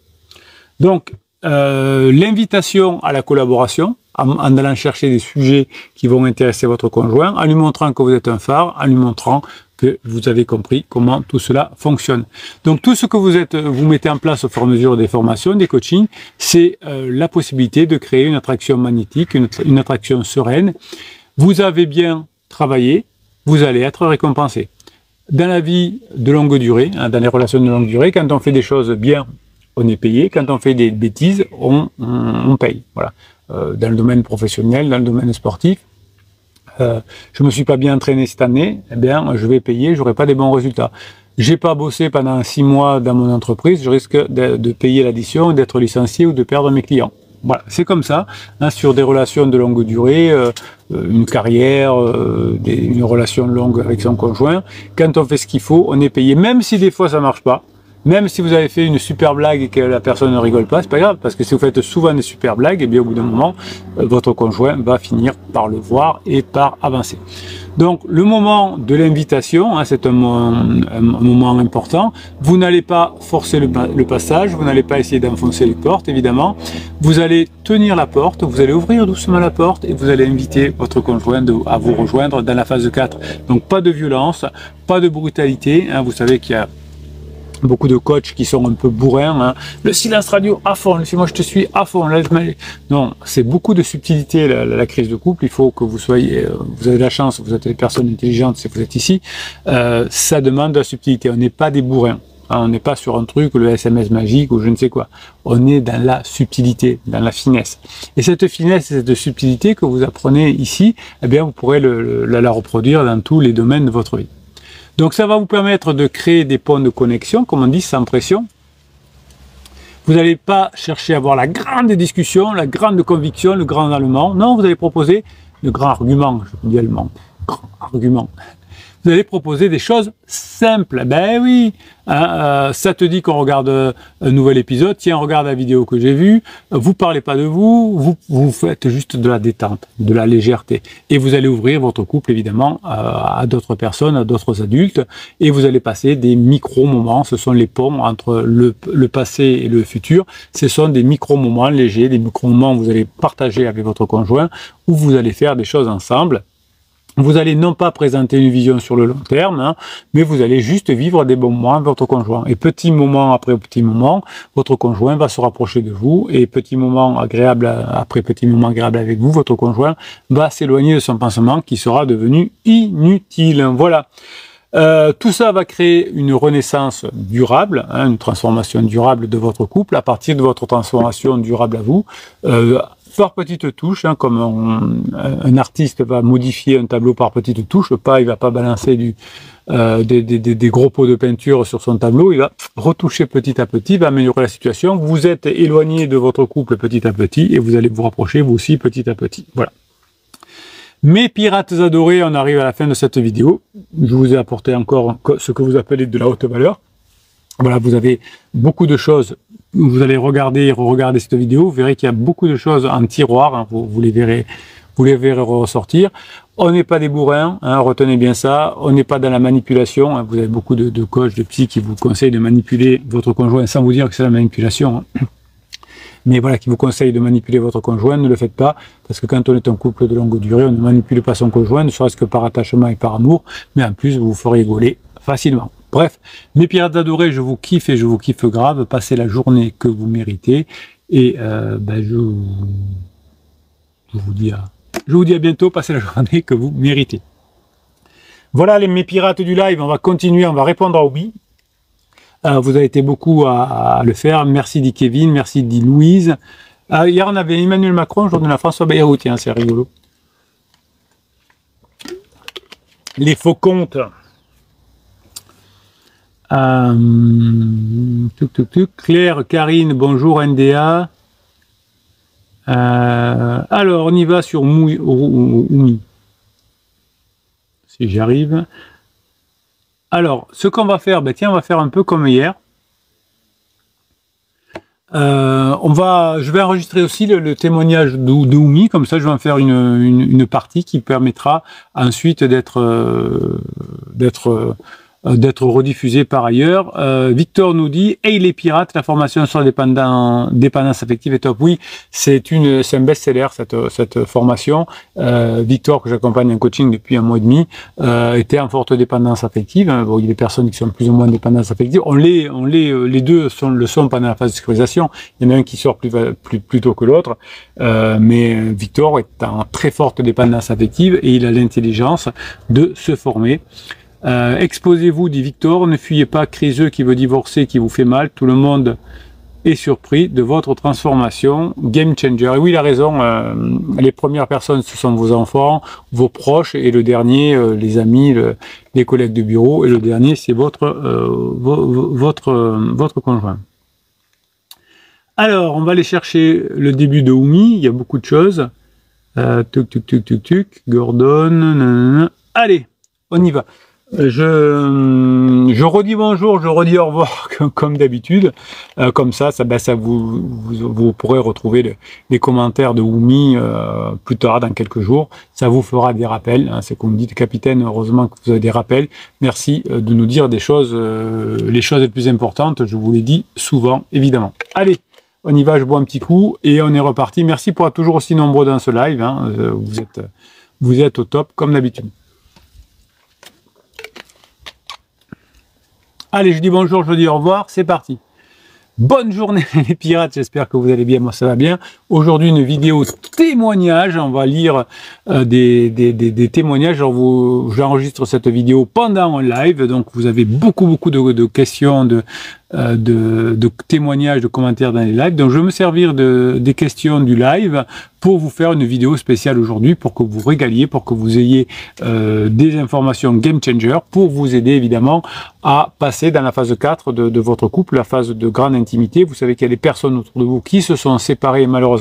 Donc, l'invitation à la collaboration, en allant chercher des sujets qui vont intéresser votre conjoint, en lui montrant que vous êtes un phare, en lui montrant que vous avez compris comment tout cela fonctionne. Donc tout ce que vous mettez en place au fur et à mesure des formations, des coachings, c'est la possibilité de créer une attraction magnétique, une attraction sereine. Vous avez bien travaillé, vous allez être récompensé. Dans la vie de longue durée, hein, dans les relations de longue durée, quand on fait des choses bien, on est payé. Quand on fait des bêtises, on paye. Voilà. Dans le domaine professionnel, dans le domaine sportif, je me suis pas bien entraîné cette année, eh bien, je vais payer, j'aurai pas des bons résultats. J'ai pas bossé pendant 6 mois dans mon entreprise, je risque de payer l'addition, d'être licencié ou de perdre mes clients. Voilà, c'est comme ça, hein, sur des relations de longue durée, une carrière, une relation longue avec son conjoint. Quand on fait ce qu'il faut, on est payé, même si des fois ça marche pas. Même si vous avez fait une super blague et que la personne ne rigole pas, c'est pas grave, parce que si vous faites souvent des super blagues, et bien au bout d'un moment, votre conjoint va finir par le voir et par avancer. Donc le moment de l'invitation, hein, c'est un moment important. Vous n'allez pas forcer le passage, vous n'allez pas essayer d'enfoncer les portes, évidemment. Vous allez tenir la porte, vous allez ouvrir doucement la porte et vous allez inviter votre conjoint à vous rejoindre dans la phase 4. Donc pas de violence, pas de brutalité, hein, vous savez qu'il y a beaucoup de coachs qui sont un peu bourrins, hein. Le silence radio à fond, moi je te suis à fond. Non, c'est beaucoup de subtilité la crise de couple. Il faut que vous soyez, vous avez de la chance, vous êtes des personnes intelligentes si vous êtes ici. Ça demande de la subtilité. On n'est pas des bourrins. Hein, on n'est pas sur un truc, le SMS magique ou je ne sais quoi. On est dans la subtilité, dans la finesse. Et cette finesse et cette subtilité que vous apprenez ici, eh bien vous pourrez la reproduire dans tous les domaines de votre vie. Donc ça va vous permettre de créer des ponts de connexion, comme on dit, sans pression. Vous n'allez pas chercher à avoir la grande discussion, la grande conviction, le grand allemand. Non, vous allez proposer le grand argument, je dis allemand, grand argument. vous allez proposer des choses simples. Ben oui, hein, ça te dit qu'on regarde un nouvel épisode, tiens, regarde la vidéo que j'ai vue, vous parlez pas de vous faites juste de la détente, de la légèreté. Et vous allez ouvrir votre couple, évidemment, à d'autres personnes, à d'autres adultes, et vous allez passer des micro-moments, ce sont les ponts entre le passé et le futur, ce sont des micro-moments légers, des micro-moments où vous allez partager avec votre conjoint, où vous allez faire des choses ensemble. Vous allez non pas présenter une vision sur le long terme, hein, mais vous allez juste vivre des bons moments avec votre conjoint. Et petit moment après petit moment, votre conjoint va se rapprocher de vous, et petit moment agréable après petit moment agréable avec vous, votre conjoint va s'éloigner de son pansement qui sera devenu inutile. Voilà. Tout ça va créer une renaissance durable, hein, une transformation durable de votre couple à partir de votre transformation durable à vous. Par petites touches, hein, comme un artiste va modifier un tableau par petites touches, il va pas balancer des gros pots de peinture sur son tableau, il va retoucher petit à petit, il va améliorer la situation. Vous êtes éloigné de votre couple petit à petit et vous allez vous rapprocher vous aussi petit à petit. Voilà. Mes pirates adorés, on arrive à la fin de cette vidéo. Je vous ai apporté encore ce que vous appelez de la haute valeur. Voilà, vous avez beaucoup de choses. Vous allez regarder et re-regarder cette vidéo, vous verrez qu'il y a beaucoup de choses en tiroir, hein, vous les verrez ressortir. On n'est pas des bourrins, hein, retenez bien ça, on n'est pas dans la manipulation, hein, vous avez beaucoup de coachs, de psy qui vous conseillent de manipuler votre conjoint sans vous dire que c'est la manipulation. Hein. Mais voilà, qui vous conseille de manipuler votre conjoint, ne le faites pas, parce que quand on est un couple de longue durée, on ne manipule pas son conjoint, ne serait-ce que par attachement et par amour, mais en plus, vous vous ferez gauler facilement. Bref, mes pirates adorés, je vous kiffe et je vous kiffe grave, passez la journée que vous méritez, et je vous dis à bientôt, passez la journée que vous méritez. Voilà mes pirates du live, on va continuer, on va répondre à Obi. Vous avez été beaucoup à le faire. Merci dit Kevin, merci dit Louise. Hier on avait Emmanuel Macron, aujourd'hui on a François Bayrou, tiens, c'est rigolo. Les faux comptes. Claire, Karine, bonjour NDA. Alors on y va sur Oumi. Si j'y arrive. Alors, ce qu'on va faire, on va faire un peu comme hier. Je vais enregistrer aussi le témoignage d'Oumi, comme ça je vais en faire une partie qui permettra ensuite d'être rediffusé par ailleurs. Victor nous dit, hey les pirates, la formation sur la dépendance affective est top. Oui, c'est un best-seller cette formation. Victor, que j'accompagne en coaching depuis 1 mois et demi, était en forte dépendance affective. Bon, il y a des personnes qui sont plus ou moins en dépendance affective. Les deux le sont pendant la phase de sécurisation. Il y en a un qui sort plus tôt que l'autre. Mais Victor est en très forte dépendance affective et il a l'intelligence de se former. Exposez-vous, dit Victor, ne fuyez pas, criseux qui veut divorcer, qui vous fait mal, tout le monde est surpris de votre transformation, game changer. Et oui, il a raison, les premières personnes, ce sont vos enfants, vos proches, et le dernier, les amis, les collègues de bureau, et le dernier, c'est votre conjoint. Alors, on va aller chercher le début de Oumi, il y a beaucoup de choses. Gordon, nanana. Allez, on y va. Je redis bonjour, je redis au revoir comme d'habitude. Comme ça vous pourrez retrouver les commentaires de Oumi plus tard, dans quelques jours. Ça vous fera des rappels. Hein, c'est comme dit le capitaine, heureusement que vous avez des rappels. Merci de nous dire des choses, les choses les plus importantes. Je vous les dis souvent, évidemment. Allez, on y va, je bois un petit coup et on est reparti. Merci pour être toujours aussi nombreux dans ce live. Hein, vous êtes au top, comme d'habitude. Allez, je dis bonjour, je dis au revoir, c'est parti. Bonne journée les pirates, j'espère que vous allez bien, moi ça va bien. Aujourd'hui une vidéo témoignage, on va lire des témoignages. J'enregistre cette vidéo pendant un live, donc vous avez beaucoup de questions, de témoignages, de commentaires dans les lives. Donc je vais me servir des questions du live pour vous faire une vidéo spéciale aujourd'hui, pour que vous régaliez, pour que vous ayez des informations game changer, pour vous aider évidemment à passer dans la phase 4 de votre couple, la phase de grande intimité. Vous savez qu'il y a des personnes autour de vous qui se sont séparées malheureusement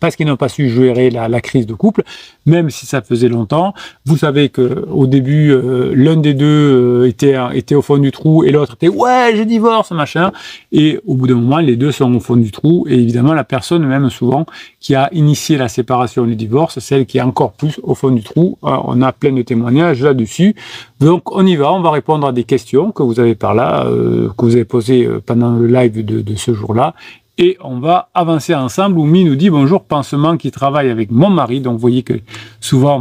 parce qu'ils n'ont pas su gérer la crise de couple, même si ça faisait longtemps. Vous savez que au début, l'un des deux était au fond du trou et l'autre était « ouais, je divorce », machin. Et au bout d'un moment, les deux sont au fond du trou. Et évidemment, la personne, même souvent, qui a initié la séparation du divorce, celle qui est encore plus au fond du trou. On a plein de témoignages là-dessus. Donc, on y va. On va répondre à des questions que vous avez par là, que vous avez posées pendant le live de ce jour-là. Et on va avancer ensemble. Oumi nous dit « Bonjour, pansement qui travaille avec mon mari ». Donc, vous voyez que souvent,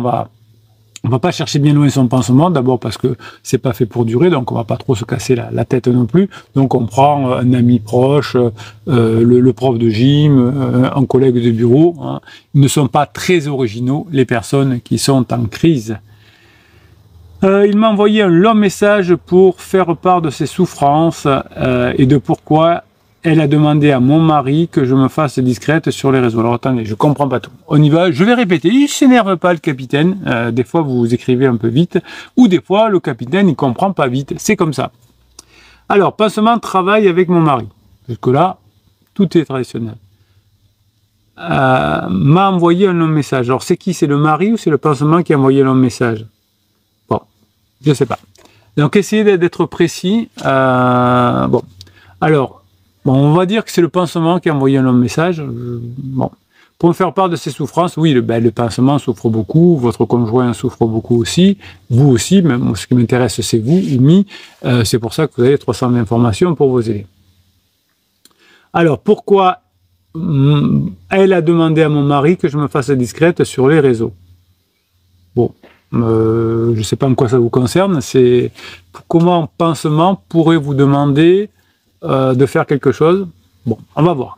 on va pas chercher bien loin son pansement. D'abord parce que c'est pas fait pour durer, donc on va pas trop se casser la tête non plus. Donc, on prend un ami proche, le prof de gym, un collègue de bureau. Hein. Ils ne sont pas très originaux, les personnes qui sont en crise. Il m'a envoyé un long message pour faire part de ses souffrances et de pourquoi elle a demandé à mon mari que je me fasse discrète sur les réseaux. Alors attendez, je comprends pas tout. On y va, je vais répéter. Il s'énerve pas le capitaine. Des fois vous écrivez un peu vite, ou des fois le capitaine il comprend pas vite. C'est comme ça. Alors, pansement travaille avec mon mari. Jusque là, tout est traditionnel. M'a envoyé un long message. Alors c'est qui? C'est le mari ou c'est le pansement qui a envoyé un long message? Bon, je sais pas. Donc essayez d'être précis. Bon, alors. Bon, on va dire que c'est le pansement qui a envoyé un long message. Bon. Pour me faire part de ses souffrances, oui, le pansement souffre beaucoup, votre conjoint souffre beaucoup aussi, vous aussi, même ce qui m'intéresse c'est vous, Oumi, c'est pour ça que vous avez 300 informations pour vous aider. Alors, pourquoi elle a demandé à mon mari que je me fasse discrète sur les réseaux? Bon, je ne sais pas en quoi ça vous concerne, c'est comment un pansement pourrait vous demander de faire quelque chose. Bon, on va voir.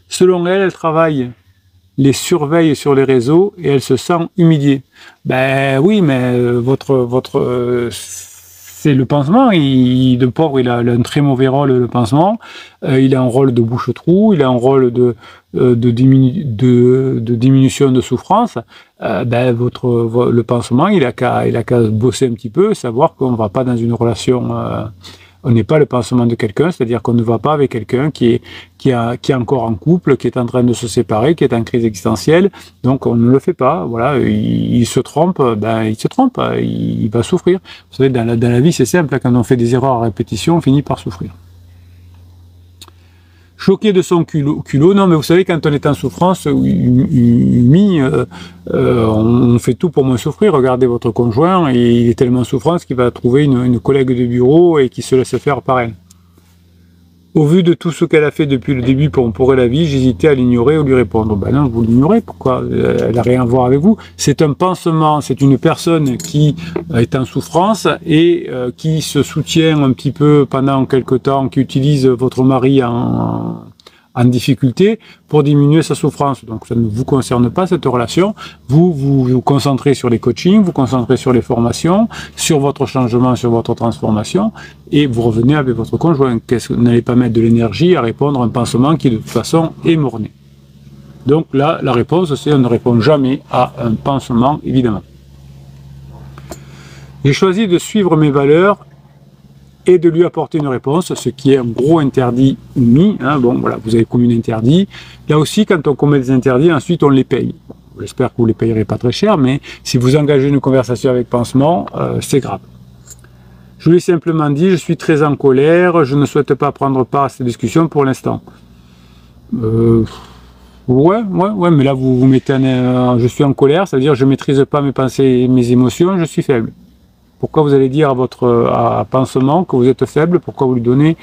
Selon elle, elle travaille, les surveille sur les réseaux et elle se sent humiliée. Ben oui, mais c'est le pansement. Le pauvre, il a un très mauvais rôle, le pansement. Il a un rôle de bouche-trou, il a un rôle de diminution de souffrance. Ben le pansement, il a qu'à bosser un petit peu, savoir qu'on ne va pas dans une relation. On n'est pas le pansement de quelqu'un, c'est-à-dire qu'on ne va pas avec quelqu'un qui est encore en couple, qui est en train de se séparer, qui est en crise existentielle. Donc on ne le fait pas. Voilà, il se trompe, ben il se trompe, il va souffrir. Vous savez, dans la vie, c'est simple. Quand on fait des erreurs à répétition, on finit par souffrir. Choqué de son culot. Non, mais vous savez, quand on est en souffrance, on fait tout pour moins souffrir. Regardez votre conjoint, et il est tellement en souffrance qu'il va trouver une collègue de bureau et qui se laisse faire par elle. Au vu de tout ce qu'elle a fait depuis le début pour la vie, j'hésitais à l'ignorer ou lui répondre. Ben non, vous l'ignorez, pourquoi? Elle n'a rien à voir avec vous. C'est un pansement, c'est une personne qui est en souffrance et qui se soutient un petit peu pendant quelque temps, qui utilise votre mari en difficulté pour diminuer sa souffrance. Donc ça ne vous concerne pas, cette relation. Vous concentrez sur les coachings, vous concentrez sur les formations, sur votre changement, sur votre transformation, et vous revenez avec votre conjoint. Vous n'allez pas mettre de l'énergie à répondre à un pansement qui de toute façon est mort-né. Donc là, la réponse, c'est on ne répond jamais à un pansement, évidemment. J'ai choisi de suivre mes valeurs et de lui apporter une réponse, ce qui est un gros interdit Oumi. Hein, bon, voilà, vous avez commis un interdit. Là aussi, quand on commet des interdits, ensuite on les paye. Bon, j'espère que vous ne les payerez pas très cher, mais si vous engagez une conversation avec pansement, c'est grave. Je lui ai simplement dit, je suis très en colère, je ne souhaite pas prendre part à cette discussion pour l'instant. Ouais, mais là vous mettez je suis en colère, ça veut dire je ne maîtrise pas mes pensées et mes émotions, je suis faible. Pourquoi vous allez dire à pansement que vous êtes faible? Pourquoi vous lui donnez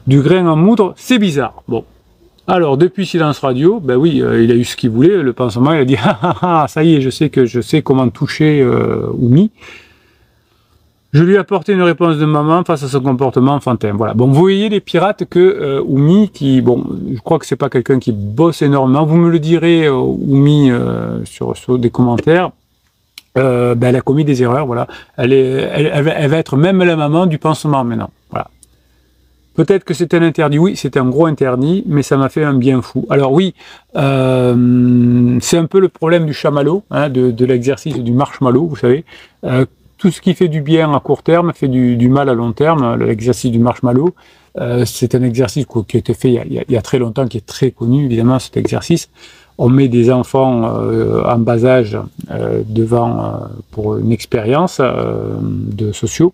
du grain en moudre? C'est bizarre. Bon. Alors, depuis Silence Radio, ben oui, il a eu ce qu'il voulait, le pansement, il a dit « Ah, ça y est, je sais comment toucher Oumi ». Je lui ai apporté une réponse de maman face à son comportement enfantin. Voilà. Bon, vous voyez les pirates que Oumi, bon, je crois que c'est pas quelqu'un qui bosse énormément. Vous me le direz, Oumi, sur des commentaires. Ben elle a commis des erreurs, voilà. Elle va être même la maman du pansement maintenant. Voilà. Peut-être que c'est un interdit. Oui, c'est un gros interdit, mais ça m'a fait un bien fou. Alors oui, c'est un peu le problème du chamallow, hein, de l'exercice du marshmallow, vous savez. Tout ce qui fait du bien à court terme fait du mal à long terme, l'exercice du marshmallow. C'est un exercice qui a été fait il y a très longtemps, qui est très connu, évidemment, cet exercice. On met des enfants en bas âge devant pour une expérience de sociaux.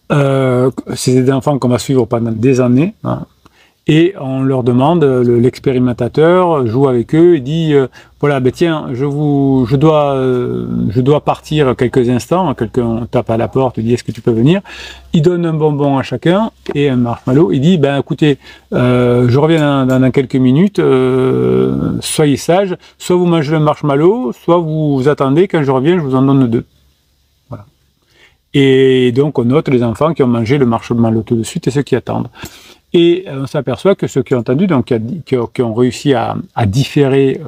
C'est des enfants qu'on va suivre pendant des années, hein, et on leur demande, l'expérimentateur joue avec eux et dit voilà, ben tiens, je dois partir quelques instants, quelqu'un tape à la porte, dit est-ce que tu peux venir, il donne un bonbon à chacun et un marshmallow, il dit ben écoutez, je reviens dans quelques minutes, soyez sages, soit vous mangez le marshmallow, soit vous attendez, quand je reviens je vous en donne 2. Voilà. Et donc on note les enfants qui ont mangé le marshmallow tout de suite et ceux qui attendent. Et on s'aperçoit que ceux qui ont entendu, donc qui ont réussi à différer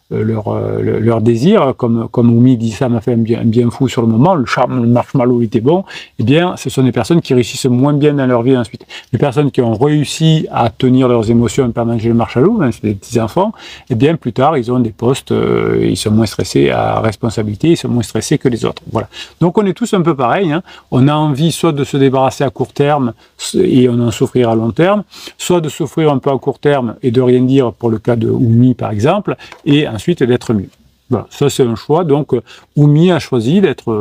leur désir, comme Oumi dit, ça m'a fait un bien fou sur le moment, le marshmallow était bon, eh bien ce sont des personnes qui réussissent moins bien dans leur vie ensuite. Les personnes qui ont réussi à tenir leurs émotions et ne pas manger le marshmallow, hein, c'est des petits enfants, eh bien plus tard ils ont des postes, ils sont moins stressés à responsabilité, ils sont moins stressés que les autres. Voilà. Donc on est tous un peu pareil, hein. On a envie soit de se débarrasser à court terme et on en souffrir à long terme, soit de souffrir un peu à court terme et de rien dire pour le cas de Oumi par exemple, et ensuite d'être mieux. Voilà, ça c'est un choix. Donc Oumi a choisi d'être,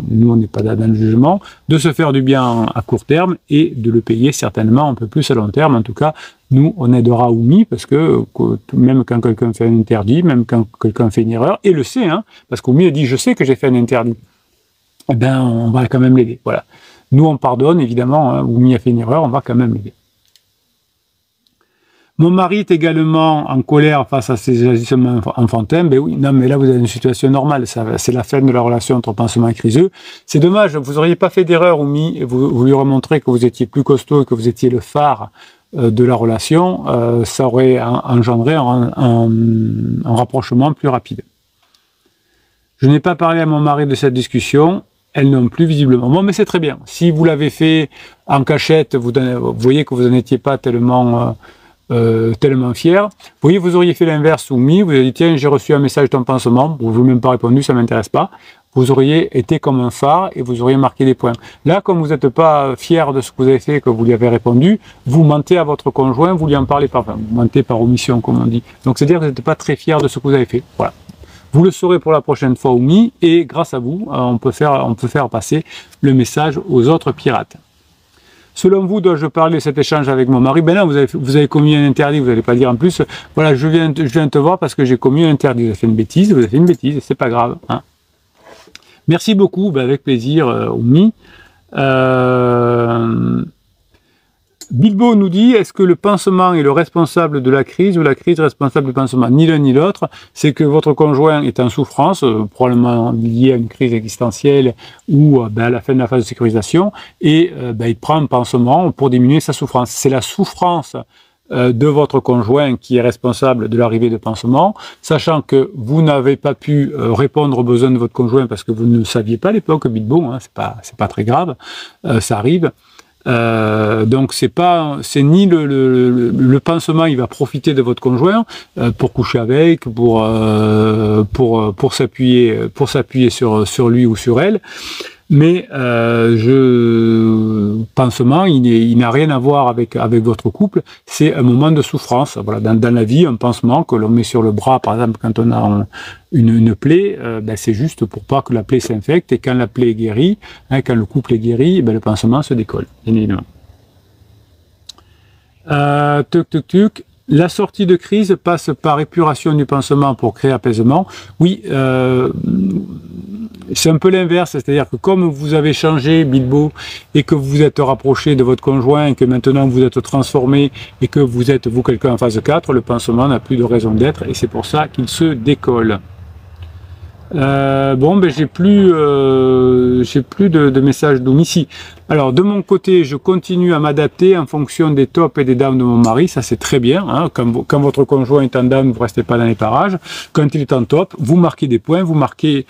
nous on n'est pas dans le jugement, de se faire du bien à court terme et de le payer certainement un peu plus à long terme. En tout cas, nous on aidera Oumi parce que même quand quelqu'un fait un interdit, même quand quelqu'un fait une erreur, et le sait, hein, parce qu'Oumi a dit je sais que j'ai fait un interdit, eh ben on va quand même l'aider. Voilà. Nous on pardonne évidemment, hein, Oumi a fait une erreur, on va quand même l'aider. Mon mari est également en colère face à ces agissements enfantins. Ben oui, non, mais là, vous avez une situation normale. C'est la fin de la relation entre pansement et criseux. C'est dommage, vous n'auriez pas fait d'erreur, Oumi, et vous lui aurez montré que vous étiez plus costaud et que vous étiez le phare de la relation. Ça aurait engendré un rapprochement plus rapide. Je n'ai pas parlé à mon mari de cette discussion. Elle non plus, visiblement. Bon, mais c'est très bien. Si vous l'avez fait en cachette, vous voyez que vous n'en étiez pas tellement fier. Vous voyez, vous auriez fait l'inverse, Oumi, vous avez dit tiens, j'ai reçu un message de ton pansement, vous n'avez même pas répondu, ça m'intéresse pas. Vous auriez été comme un phare et vous auriez marqué des points. Là, comme vous n'êtes pas fier de ce que vous avez fait, que vous lui avez répondu, vous mentez à votre conjoint, vous lui en parlez pas, enfin, vous mentez par omission, comme on dit. Donc, c'est-à-dire que vous n'êtes pas très fier de ce que vous avez fait. Voilà. Vous le saurez pour la prochaine fois, Oumi, et grâce à vous, on peut faire passer le message aux autres pirates. Selon vous, dois-je parler de cet échange avec mon mari? Ben non, vous avez commis un interdit, vous n'allez pas dire en plus, voilà, je viens te voir parce que j'ai commis un interdit. Vous avez fait une bêtise, c'est pas grave. Hein. Merci beaucoup, ben avec plaisir, Oumi. Bilbo nous dit, est-ce que le pansement est le responsable de la crise ou la crise responsable du pansement? Ni l'un ni l'autre, c'est que votre conjoint est en souffrance, probablement lié à une crise existentielle ou à la fin de la phase de sécurisation, et il prend un pansement pour diminuer sa souffrance. C'est la souffrance de votre conjoint qui est responsable de l'arrivée de pansement, sachant que vous n'avez pas pu répondre aux besoins de votre conjoint parce que vous ne le saviez pas à l'époque, Bilbo, hein, c'est pas très grave, ça arrive. Donc c'est ni le pansement, il va profiter de votre conjoint pour coucher avec, pour s'appuyer sur lui ou sur elle, mais pansement, il n'a rien à voir avec votre couple. C'est un moment de souffrance. Voilà, dans la vie, un pansement que l'on met sur le bras, par exemple, quand on a une plaie, c'est juste pour pas que la plaie s'infecte. Et quand la plaie est guérie, hein, quand le couple est guéri, le pansement se décolle, bien évidemment. La sortie de crise passe par épuration du pansement pour créer apaisement. Oui, c'est un peu l'inverse, c'est-à-dire que comme vous avez changé, Bilbo, et que vous vous êtes rapproché de votre conjoint, et que maintenant vous êtes transformé, et que vous êtes, vous, quelqu'un en phase 4, le pansement n'a plus de raison d'être, et c'est pour ça qu'il se décolle. J'ai plus de messages d'Oumi. Alors de mon côté, je continue à m'adapter en fonction des tops et des downs de mon mari, ça c'est très bien. Hein. Quand votre conjoint est en down, vous restez pas dans les parages. Quand il est en top, vous marquez des points, vous mettez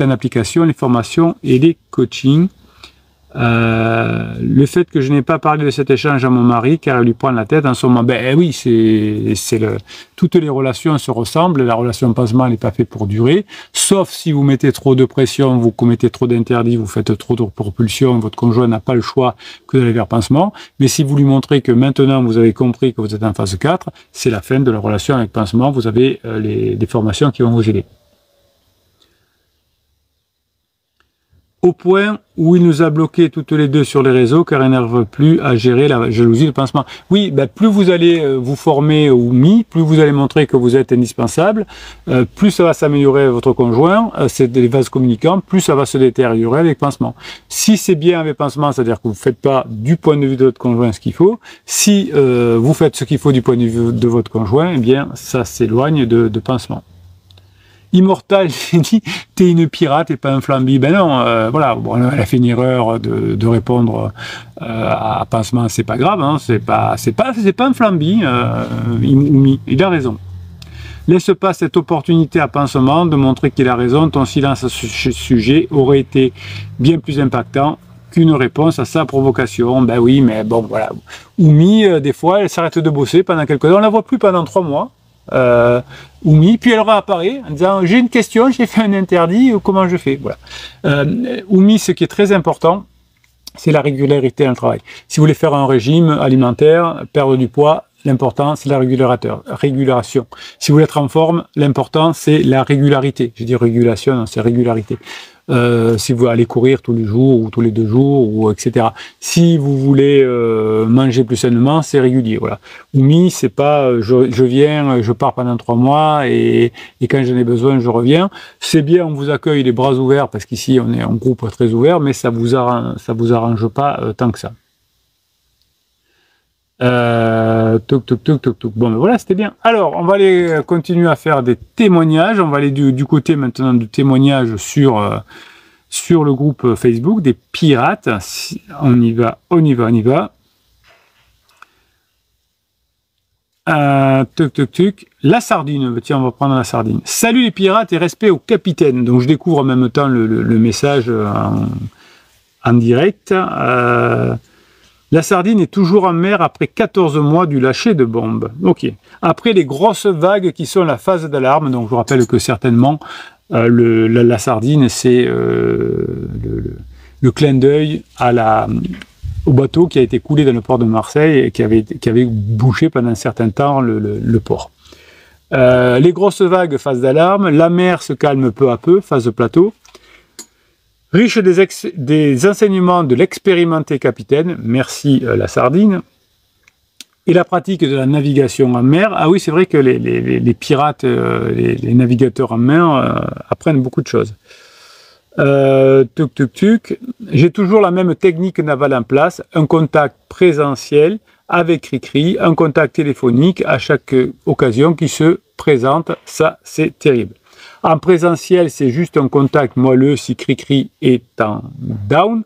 en application les formations et les coachings. Le fait que je n'ai pas parlé de cet échange à mon mari, car il lui prend la tête en ce moment. Ben oui, toutes les relations se ressemblent. La relation pansement n'est pas faite pour durer, sauf si vous mettez trop de pression, vous commettez trop d'interdits, vous faites trop de propulsion, votre conjoint n'a pas le choix que d'aller vers pansement. Mais si vous lui montrez que maintenant vous avez compris que vous êtes en phase 4, c'est la fin de la relation avec pansement. Vous avez des formations qui vont vous aider. Au point où il nous a bloqués toutes les deux sur les réseaux car il n'arrive plus à gérer la jalousie de pansement. Oui, ben plus vous allez vous former au MI, plus vous allez montrer que vous êtes indispensable, plus ça va s'améliorer avec votre conjoint, c'est des vases communicants, plus ça va se détériorer avec pansement. Si c'est bien avec pansement, c'est-à-dire que vous ne faites pas du point de vue de votre conjoint ce qu'il faut, si vous faites ce qu'il faut du point de vue de votre conjoint, eh bien ça s'éloigne de pansement. Immortal, j'ai dit, t'es une pirate et pas un flamby. Ben non, voilà, bon, elle a fait une erreur de répondre à pansement, c'est pas grave, hein, c'est pas un flamby, il a raison. Laisse pas cette opportunité à pansement de montrer qu'il a raison, ton silence à ce sujet aurait été bien plus impactant qu'une réponse à sa provocation. Ben oui, mais bon, voilà. Oumi, des fois, elle s'arrête de bosser pendant quelques temps, on la voit plus pendant 3 mois. Oumi, puis elle réapparaît en disant j'ai une question, j'ai fait un interdit, comment je fais, voilà. Oumi, ce qui est très important, c'est la régularité dans le travail. Si vous voulez faire un régime alimentaire, perdre du poids, l'important c'est la régulation. Si vous voulez être en forme, l'important c'est la régularité. Je dis régulation, c'est régularité. Si vous allez courir tous les jours ou tous les 2 jours, ou etc. Si vous voulez manger plus sainement, c'est régulier. Voilà. Oumi, c'est pas je viens, je pars pendant 3 mois et quand j'en ai besoin, je reviens. C'est bien, on vous accueille les bras ouverts parce qu'ici on est un groupe très ouvert, mais ça vous arrange pas tant que ça. Bon, ben voilà, c'était bien. Alors, on va aller continuer à faire des témoignages. On va aller du côté maintenant du témoignage sur le groupe Facebook des pirates. On y va. La sardine. Tiens, on va prendre la sardine. Salut les pirates et respect au capitaine. Donc, je découvre en même temps le message en direct. La sardine est toujours en mer après 14 mois du lâcher de bombes. Ok. Après les grosses vagues qui sont la phase d'alarme, donc je vous rappelle que certainement la sardine c'est le clin d'œil au bateau qui a été coulé dans le port de Marseille et qui avait bouché pendant un certain temps le port. Les grosses vagues, phase d'alarme, la mer se calme peu à peu, phase de plateau. Riche des enseignements de l'expérimenté capitaine, merci la sardine, et la pratique de la navigation en mer. Ah oui, c'est vrai que les pirates, les navigateurs en mer apprennent beaucoup de choses. J'ai toujours la même technique navale en place, un contact présentiel avec Cricri, un contact téléphonique à chaque occasion qui se présente, ça c'est terrible. En présentiel, c'est juste un contact moelleux si Cricri est en down.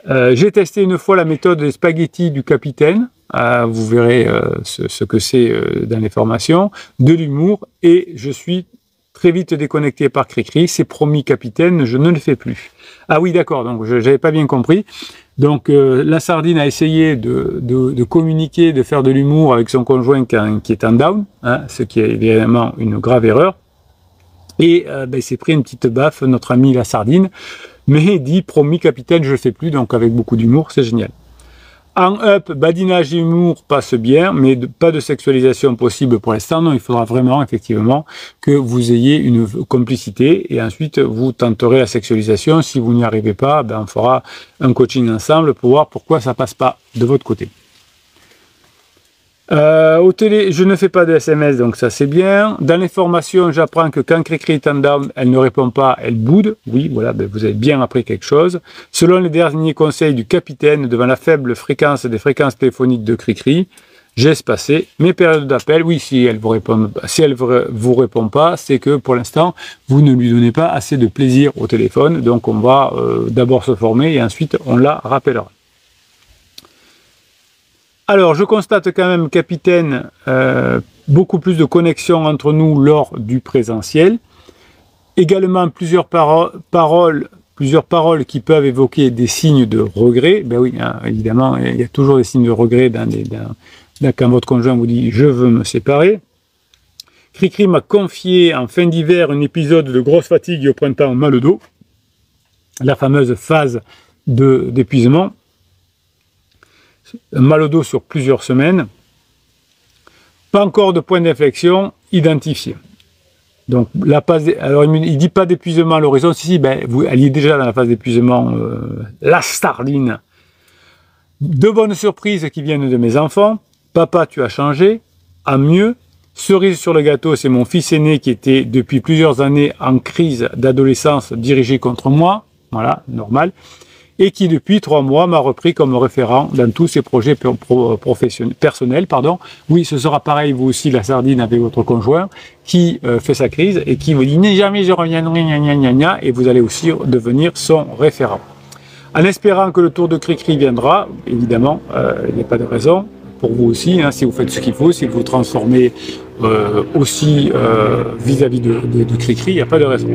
J'ai testé une fois la méthode des spaghettis du capitaine. Vous verrez ce que c'est dans les formations. De l'humour et je suis très vite déconnecté par Cricri. C'est promis capitaine, je ne le fais plus. Ah oui, d'accord, donc je n'avais pas bien compris. Donc la sardine a essayé de communiquer, de faire de l'humour avec son conjoint qui est en down, hein, ce qui est évidemment une grave erreur. Et il s'est pris une petite baffe, notre ami la sardine, mais il dit promis capitaine, je le fais plus, donc avec beaucoup d'humour, c'est génial. En up, badinage et humour passe bien, mais pas de sexualisation possible pour l'instant. Non, il faudra vraiment, effectivement, que vous ayez une complicité et ensuite vous tenterez la sexualisation. Si vous n'y arrivez pas, on fera un coaching ensemble pour voir pourquoi ça passe pas de votre côté. Au télé, je ne fais pas de SMS, donc ça c'est bien. Dans les formations, j'apprends que quand Cricri est en down, elle ne répond pas, elle boude. Oui, voilà, vous avez bien appris quelque chose. Selon les derniers conseils du capitaine, devant la faible fréquence des fréquences téléphoniques de Cricri, j'ai espacé mes périodes d'appel. Oui, si elle vous répond pas, c'est que pour l'instant, vous ne lui donnez pas assez de plaisir au téléphone. Donc on va d'abord se former et ensuite on la rappellera. Alors, je constate quand même, capitaine, beaucoup plus de connexion entre nous lors du présentiel. Également, plusieurs paroles plusieurs paroles qui peuvent évoquer des signes de regret. Ben oui, hein, évidemment, il y a toujours des signes de regret quand votre conjoint vous dit « je veux me séparer ». Cricri m'a confié en fin d'hiver un épisode de grosse fatigue et au printemps mal au dos, la fameuse phase d'épuisement, mal au dos sur plusieurs semaines, pas encore de point d'inflexion identifié. Donc la phase, alors il dit pas d'épuisement à l'horizon, si, ben, elle y est déjà dans la phase d'épuisement, la sardine. De bonnes surprises qui viennent de mes enfants, papa tu as changé, à mieux. Cerise sur le gâteau, c'est mon fils aîné qui était depuis plusieurs années en crise d'adolescence dirigé contre moi, voilà, normal, et qui depuis 3 mois m'a repris comme référent dans tous ses projets personnels. Oui, ce sera pareil, vous aussi, la sardine avec votre conjoint, qui fait sa crise et qui vous dit « jamais je reviendrai, gna gna gna gna », et vous allez aussi devenir son référent. En espérant que le tour de Cricri viendra, évidemment, il n'y a pas de raison, pour vous aussi, hein, si vous faites ce qu'il faut, si vous vous transformez aussi vis-à-vis de Cricri, il n'y a pas de raison.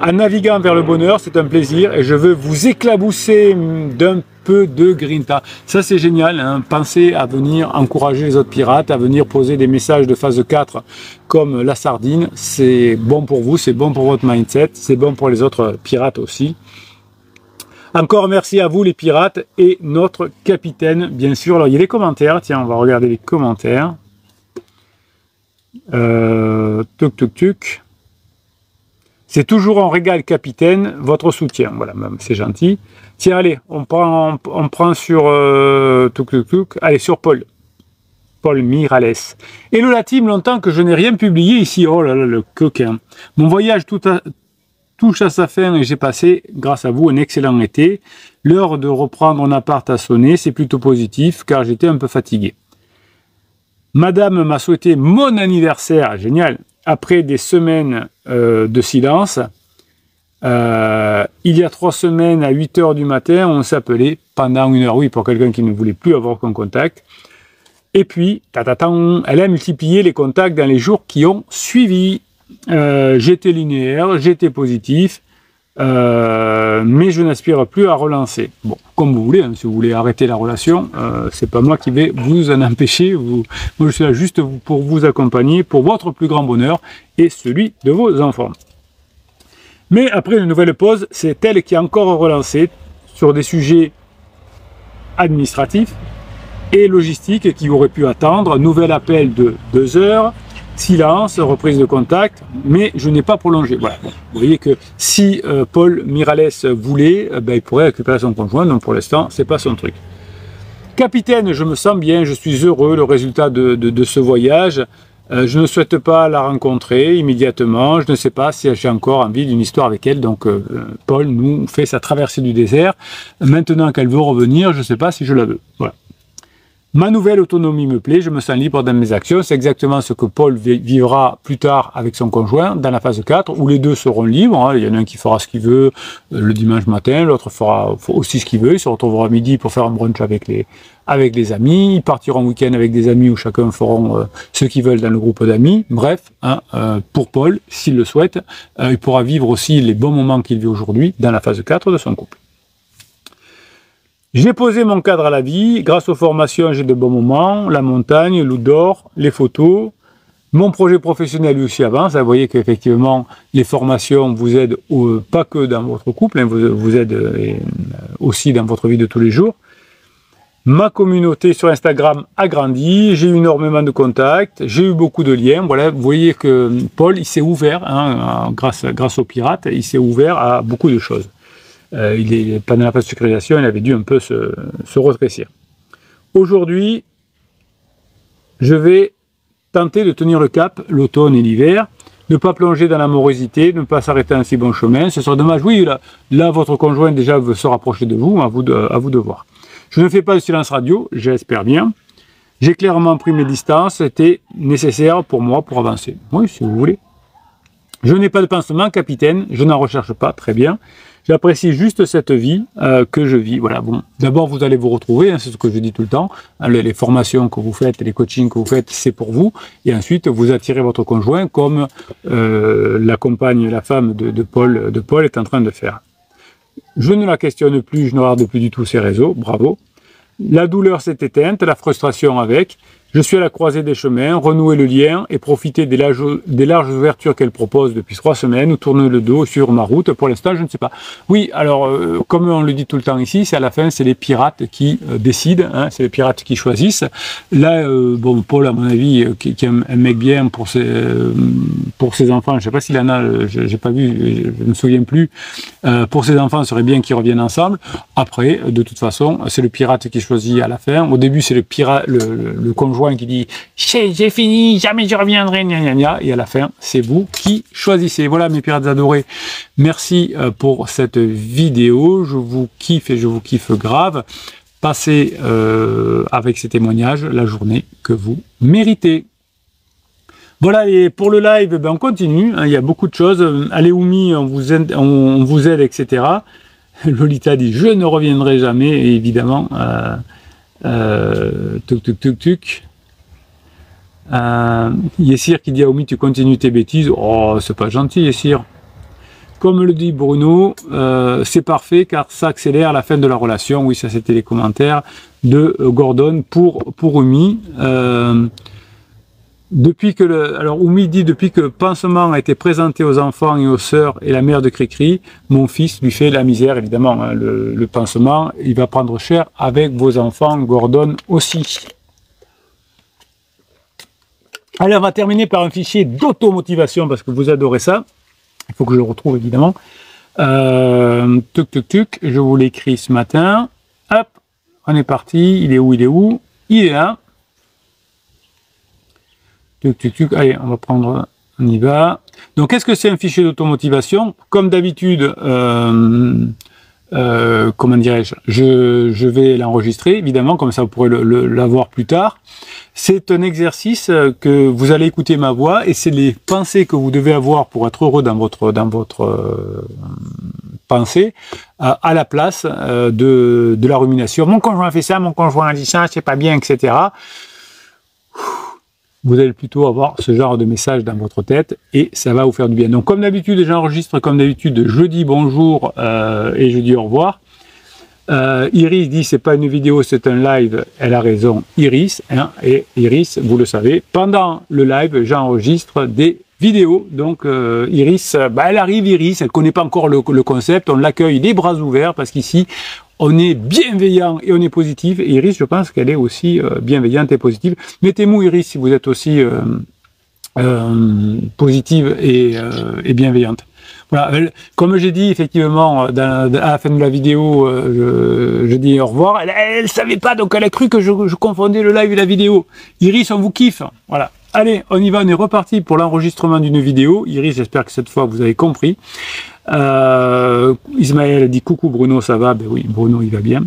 En naviguant vers le bonheur, c'est un plaisir et je veux vous éclabousser d'un peu de grinta. Ça c'est génial, hein. Pensez à venir encourager les autres pirates, à venir poser des messages de phase 4 comme la sardine. C'est bon pour vous, c'est bon pour votre mindset, c'est bon pour les autres pirates aussi. Encore merci à vous les pirates et notre capitaine, bien sûr. Alors il y a les commentaires, tiens, on va regarder les commentaires. Tuc. C'est toujours un régal capitaine, votre soutien. Voilà, c'est gentil. Tiens, allez, on prend sur allez, sur Paul Mirales. Hello la team, longtemps que je n'ai rien publié ici. Oh là là, le coquin. Mon voyage touche à sa fin et j'ai passé, grâce à vous, un excellent été. L'heure de reprendre mon appart a sonné, c'est plutôt positif car j'étais un peu fatigué. Madame m'a souhaité mon anniversaire, génial, après des semaines de silence. Il y a 3 semaines, à 8 h du matin, on s'appelait pendant 1 heure, oui, pour quelqu'un qui ne voulait plus avoir aucun contact. Et puis, elle a multiplié les contacts dans les jours qui ont suivi. J'étais linéaire, j'étais positif, mais je n'aspire plus à relancer. Bon, comme vous voulez, hein, si vous voulez arrêter la relation, c'est pas moi qui vais vous en empêcher. Moi, je suis là juste pour vous accompagner, pour votre plus grand bonheur et celui de vos enfants. Mais après une nouvelle pause, c'est elle qui a encore relancé sur des sujets administratifs et logistiques qui auraient pu attendre. Nouvel appel de 2 heures. Silence, reprise de contact, mais je n'ai pas prolongé. Voilà. Bon, vous voyez que si Paul Mirales voulait, il pourrait récupérer son conjoint, donc pour l'instant, c'est pas son truc. Capitaine, je me sens bien, je suis heureux, le résultat de ce voyage. Je ne souhaite pas la rencontrer immédiatement, je ne sais pas si j'ai encore envie d'une histoire avec elle, donc Paul nous fait sa traversée du désert. Maintenant qu'elle veut revenir, je ne sais pas si je la veux. Voilà. Ma nouvelle autonomie me plaît, je me sens libre dans mes actions. C'est exactement ce que Paul vivra plus tard avec son conjoint dans la phase 4, où les deux seront libres. Hein. Il y en a un qui fera ce qu'il veut le dimanche matin, l'autre fera aussi ce qu'il veut. Il se retrouvera à midi pour faire un brunch avec les amis. Ils partiront en week-end avec des amis où chacun feront ce qu'ils veulent dans le groupe d'amis. Bref, hein, pour Paul, s'il le souhaite, il pourra vivre aussi les bons moments qu'il vit aujourd'hui dans la phase 4 de son couple. J'ai posé mon cadre à la vie, grâce aux formations j'ai de bons moments, la montagne, l'eau d'or, les photos, mon projet professionnel lui aussi avance, vous voyez qu'effectivement les formations vous aident pas que dans votre couple, hein, vous aident aussi dans votre vie de tous les jours. Ma communauté sur Instagram a grandi, j'ai eu énormément de contacts, j'ai eu beaucoup de liens, voilà, vous voyez que Paul il s'est ouvert, hein, grâce aux pirates, il s'est ouvert à beaucoup de choses. Pendant la phase de sécurisation, il avait dû un peu se rétrécir. Aujourd'hui, je vais tenter de tenir le cap l'automne et l'hiver, ne pas plonger dans la morosité, ne pas s'arrêter en si bon chemin. Ce serait dommage. Oui, là votre conjoint déjà veut se rapprocher de vous, à vous de voir. Je ne fais pas de silence radio, j'espère bien. J'ai clairement pris mes distances, c'était nécessaire pour moi pour avancer. Oui, si vous voulez. Je n'ai pas de pansement, capitaine, je n'en recherche pas, très bien. J'apprécie juste cette vie que je vis. Voilà, bon. D'abord, vous allez vous retrouver, hein, c'est ce que je dis tout le temps. Les formations que vous faites, les coachings que vous faites, c'est pour vous. Et ensuite, vous attirez votre conjoint comme la compagne, la femme de Paul est en train de faire. Je ne la questionne plus, je ne regarde plus du tout ses réseaux, bravo. La douleur s'est éteinte, la frustration avec. Je suis à la croisée des chemins, renouer le lien et profiter des larges ouvertures qu'elle propose depuis 3 semaines ou tourner le dos sur ma route. Pour l'instant, je ne sais pas. Oui, alors, comme on le dit tout le temps ici, c'est à la fin, c'est les pirates qui décident, hein, c'est les pirates qui choisissent. Là, bon, Paul, à mon avis, qui est un mec bien pour ses enfants, je ne sais pas s'il en a, j'ai pas vu, je ne me souviens plus. Pour ses enfants, ce serait bien qu'ils reviennent ensemble. Après, de toute façon, c'est le pirate qui choisit à la fin. Au début, c'est le pirate, le conjoint qui dit « j'ai fini, jamais je reviendrai, gna gna gna », et à la fin, c'est vous qui choisissez. Voilà mes pirates adorés, merci pour cette vidéo, je vous kiffe et je vous kiffe grave. Passez avec ces témoignages la journée que vous méritez. Voilà, et pour le live, ben on continue, hein, il y a beaucoup de choses. Allez Oumi, on vous aide, etc. Lolita dit « je ne reviendrai jamais », et évidemment, tuc tuc tuc tuc. Yessir qui dit à Oumi, tu continues tes bêtises. Oh, c'est pas gentil, Yessir. Comme le dit Bruno, c'est parfait car ça accélère la fin de la relation. Oui, ça c'était les commentaires de Gordon pour Oumi. Alors Oumi dit depuis que Pansement a été présenté aux enfants et aux sœurs et la mère de Cricri, mon fils lui fait la misère, évidemment. Hein, le pansement, il va prendre cher avec vos enfants, Gordon aussi. Allez, on va terminer par un fichier d'automotivation parce que vous adorez ça. Il faut que je le retrouve évidemment. Tuc tuc tuc, je vous l'ai écrit ce matin. Hop, on est parti. Il est où? Il est où? Il est là. Tuc tuc tuc. Allez, on va prendre. On y va. Donc, qu'est-ce que c'est un fichier d'automotivation? Comme d'habitude, comment dirais-je, je vais l'enregistrer, évidemment, comme ça vous pourrez l'avoir plus tard. C'est un exercice que vous allez écouter ma voix et c'est les pensées que vous devez avoir pour être heureux dans votre pensée à la place de la rumination. Mon conjoint a fait ça, mon conjoint a dit ça, c'est pas bien, etc. Vous allez plutôt avoir ce genre de message dans votre tête et ça va vous faire du bien. Donc comme d'habitude, j'enregistre comme d'habitude, je dis bonjour et je dis au revoir. Iris dit c'est pas une vidéo, c'est un live. Elle a raison, Iris. Hein, et Iris, vous le savez, pendant le live, j'enregistre des vidéos. Donc Iris, elle arrive, Iris, elle connaît pas encore le concept. On l'accueille les bras ouverts parce qu'ici, on est bienveillant et on est positif. Et Iris, je pense qu'elle est aussi bienveillante et positive. Mettez-moi Iris si vous êtes aussi positive et bienveillante. Voilà, comme j'ai dit effectivement à la fin de la vidéo, je dis au revoir. Elle savait pas, donc elle a cru que je confondais le live et la vidéo. Iris, on vous kiffe. Voilà. Allez, on y va, on est reparti pour l'enregistrement d'une vidéo. Iris, j'espère que cette fois vous avez compris. Ismaël dit coucou Bruno, ça va? Ben oui, Bruno il va bien.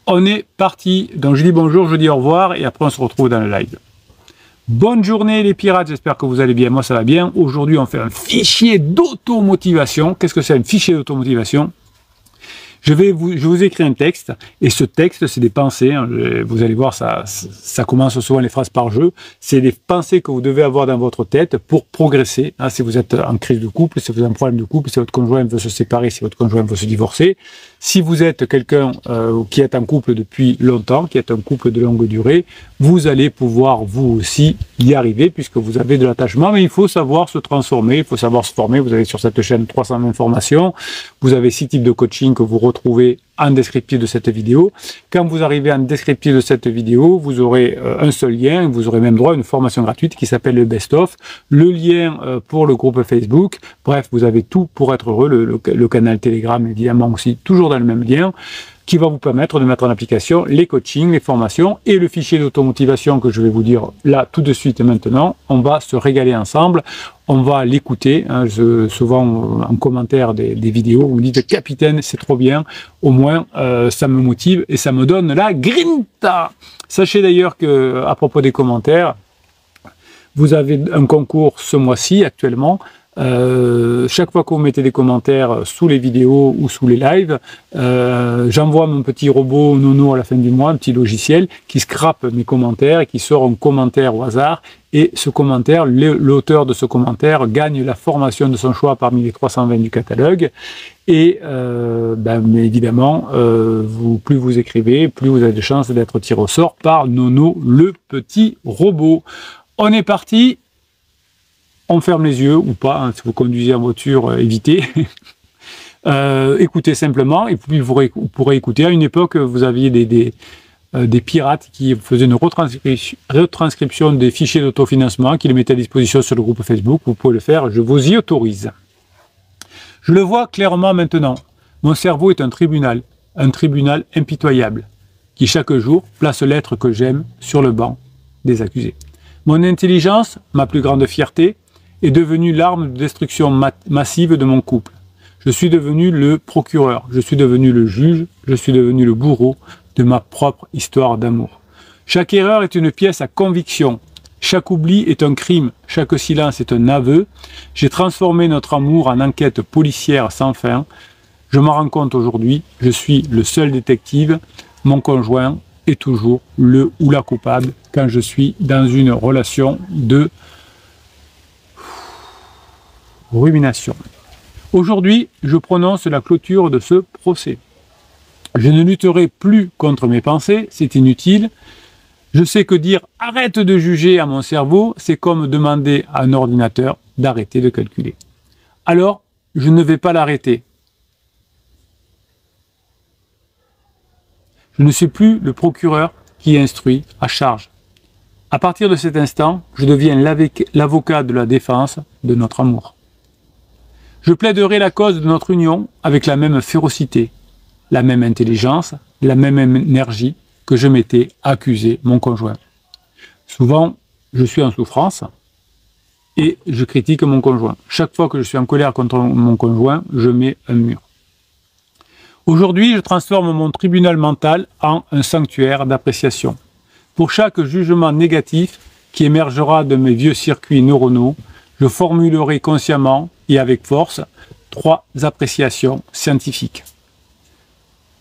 On est parti. Donc je dis bonjour, je dis au revoir et après on se retrouve dans le live. Bonne journée les pirates, j'espère que vous allez bien, moi ça va bien. Aujourd'hui on fait un fichier d'automotivation. Qu'est-ce que c'est un fichier d'automotivation? Je vous écris un texte, et ce texte, c'est des pensées, hein, vous allez voir, ça commence souvent les phrases par jeu, c'est des pensées que vous devez avoir dans votre tête pour progresser, hein, si vous êtes en crise de couple, si vous avez un problème de couple, si votre conjoint veut se séparer, si votre conjoint veut se divorcer, si vous êtes quelqu'un qui est en couple depuis longtemps, qui est un couple de longue durée, vous allez pouvoir vous aussi y arriver, puisque vous avez de l'attachement, mais il faut savoir se transformer, il faut savoir se former, vous avez sur cette chaîne 320 formations, vous avez 6 types de coaching que vous retrouvez en descriptif de cette vidéo. Quand vous arrivez en descriptif de cette vidéo, vous aurez un seul lien, vous aurez même droit à une formation gratuite qui s'appelle le Best of, le lien pour le groupe Facebook, bref, vous avez tout pour être heureux, le canal Telegram évidemment aussi, toujours dans le même lien, qui va vous permettre de mettre en application les coachings, les formations et le fichier d'automotivation que je vais vous dire là tout de suite et maintenant. On va se régaler ensemble, on va l'écouter. Hein, souvent en commentaire des vidéos, vous me dites capitaine, c'est trop bien, au moins ça me motive et ça me donne la grinta. Sachez d'ailleurs que à propos des commentaires, vous avez un concours ce mois-ci actuellement. Chaque fois que vous mettez des commentaires sous les vidéos ou sous les lives, j'envoie mon petit robot Nono à la fin du mois, un petit logiciel qui scrape mes commentaires et qui sort un commentaire au hasard. Et ce commentaire, l'auteur de ce commentaire gagne la formation de son choix parmi les 320 du catalogue. Et mais évidemment, plus vous écrivez, plus vous avez de chances d'être tiré au sort par Nono, le petit robot. On est parti. On ferme les yeux ou pas, hein, si vous conduisez en voiture, évitez. Écoutez simplement, et puis vous pourrez écouter. À une époque, vous aviez des pirates qui faisaient une retranscription des fichiers d'autofinancement, qui les mettaient à disposition sur le groupe Facebook. Vous pouvez le faire, je vous y autorise. Je le vois clairement maintenant. Mon cerveau est un tribunal impitoyable, qui chaque jour place l'être que j'aime sur le banc des accusés. Mon intelligence, ma plus grande fierté, est devenue l'arme de destruction massive de mon couple. Je suis devenu le procureur, je suis devenu le juge, je suis devenu le bourreau de ma propre histoire d'amour. Chaque erreur est une pièce à conviction, chaque oubli est un crime, chaque silence est un aveu. J'ai transformé notre amour en enquête policière sans fin. Je m'en rends compte aujourd'hui, je suis le seul détective, mon conjoint est toujours le ou la coupable quand je suis dans une relation de rumination. Aujourd'hui, je prononce la clôture de ce procès. Je ne lutterai plus contre mes pensées, c'est inutile. Je sais que dire « arrête de juger » à mon cerveau, c'est comme demander à un ordinateur d'arrêter de calculer. Alors, je ne vais pas l'arrêter. Je ne suis plus le procureur qui instruit à charge. À partir de cet instant, je deviens l'avocat de la défense de notre amour. Je plaiderai la cause de notre union avec la même férocité, la même intelligence, la même énergie que je m'étais accusé mon conjoint. Souvent, je suis en souffrance et je critique mon conjoint. Chaque fois que je suis en colère contre mon conjoint, je mets un mur. Aujourd'hui, je transforme mon tribunal mental en un sanctuaire d'appréciation. Pour chaque jugement négatif qui émergera de mes vieux circuits neuronaux, je formulerai consciemment et avec force 3 appréciations scientifiques.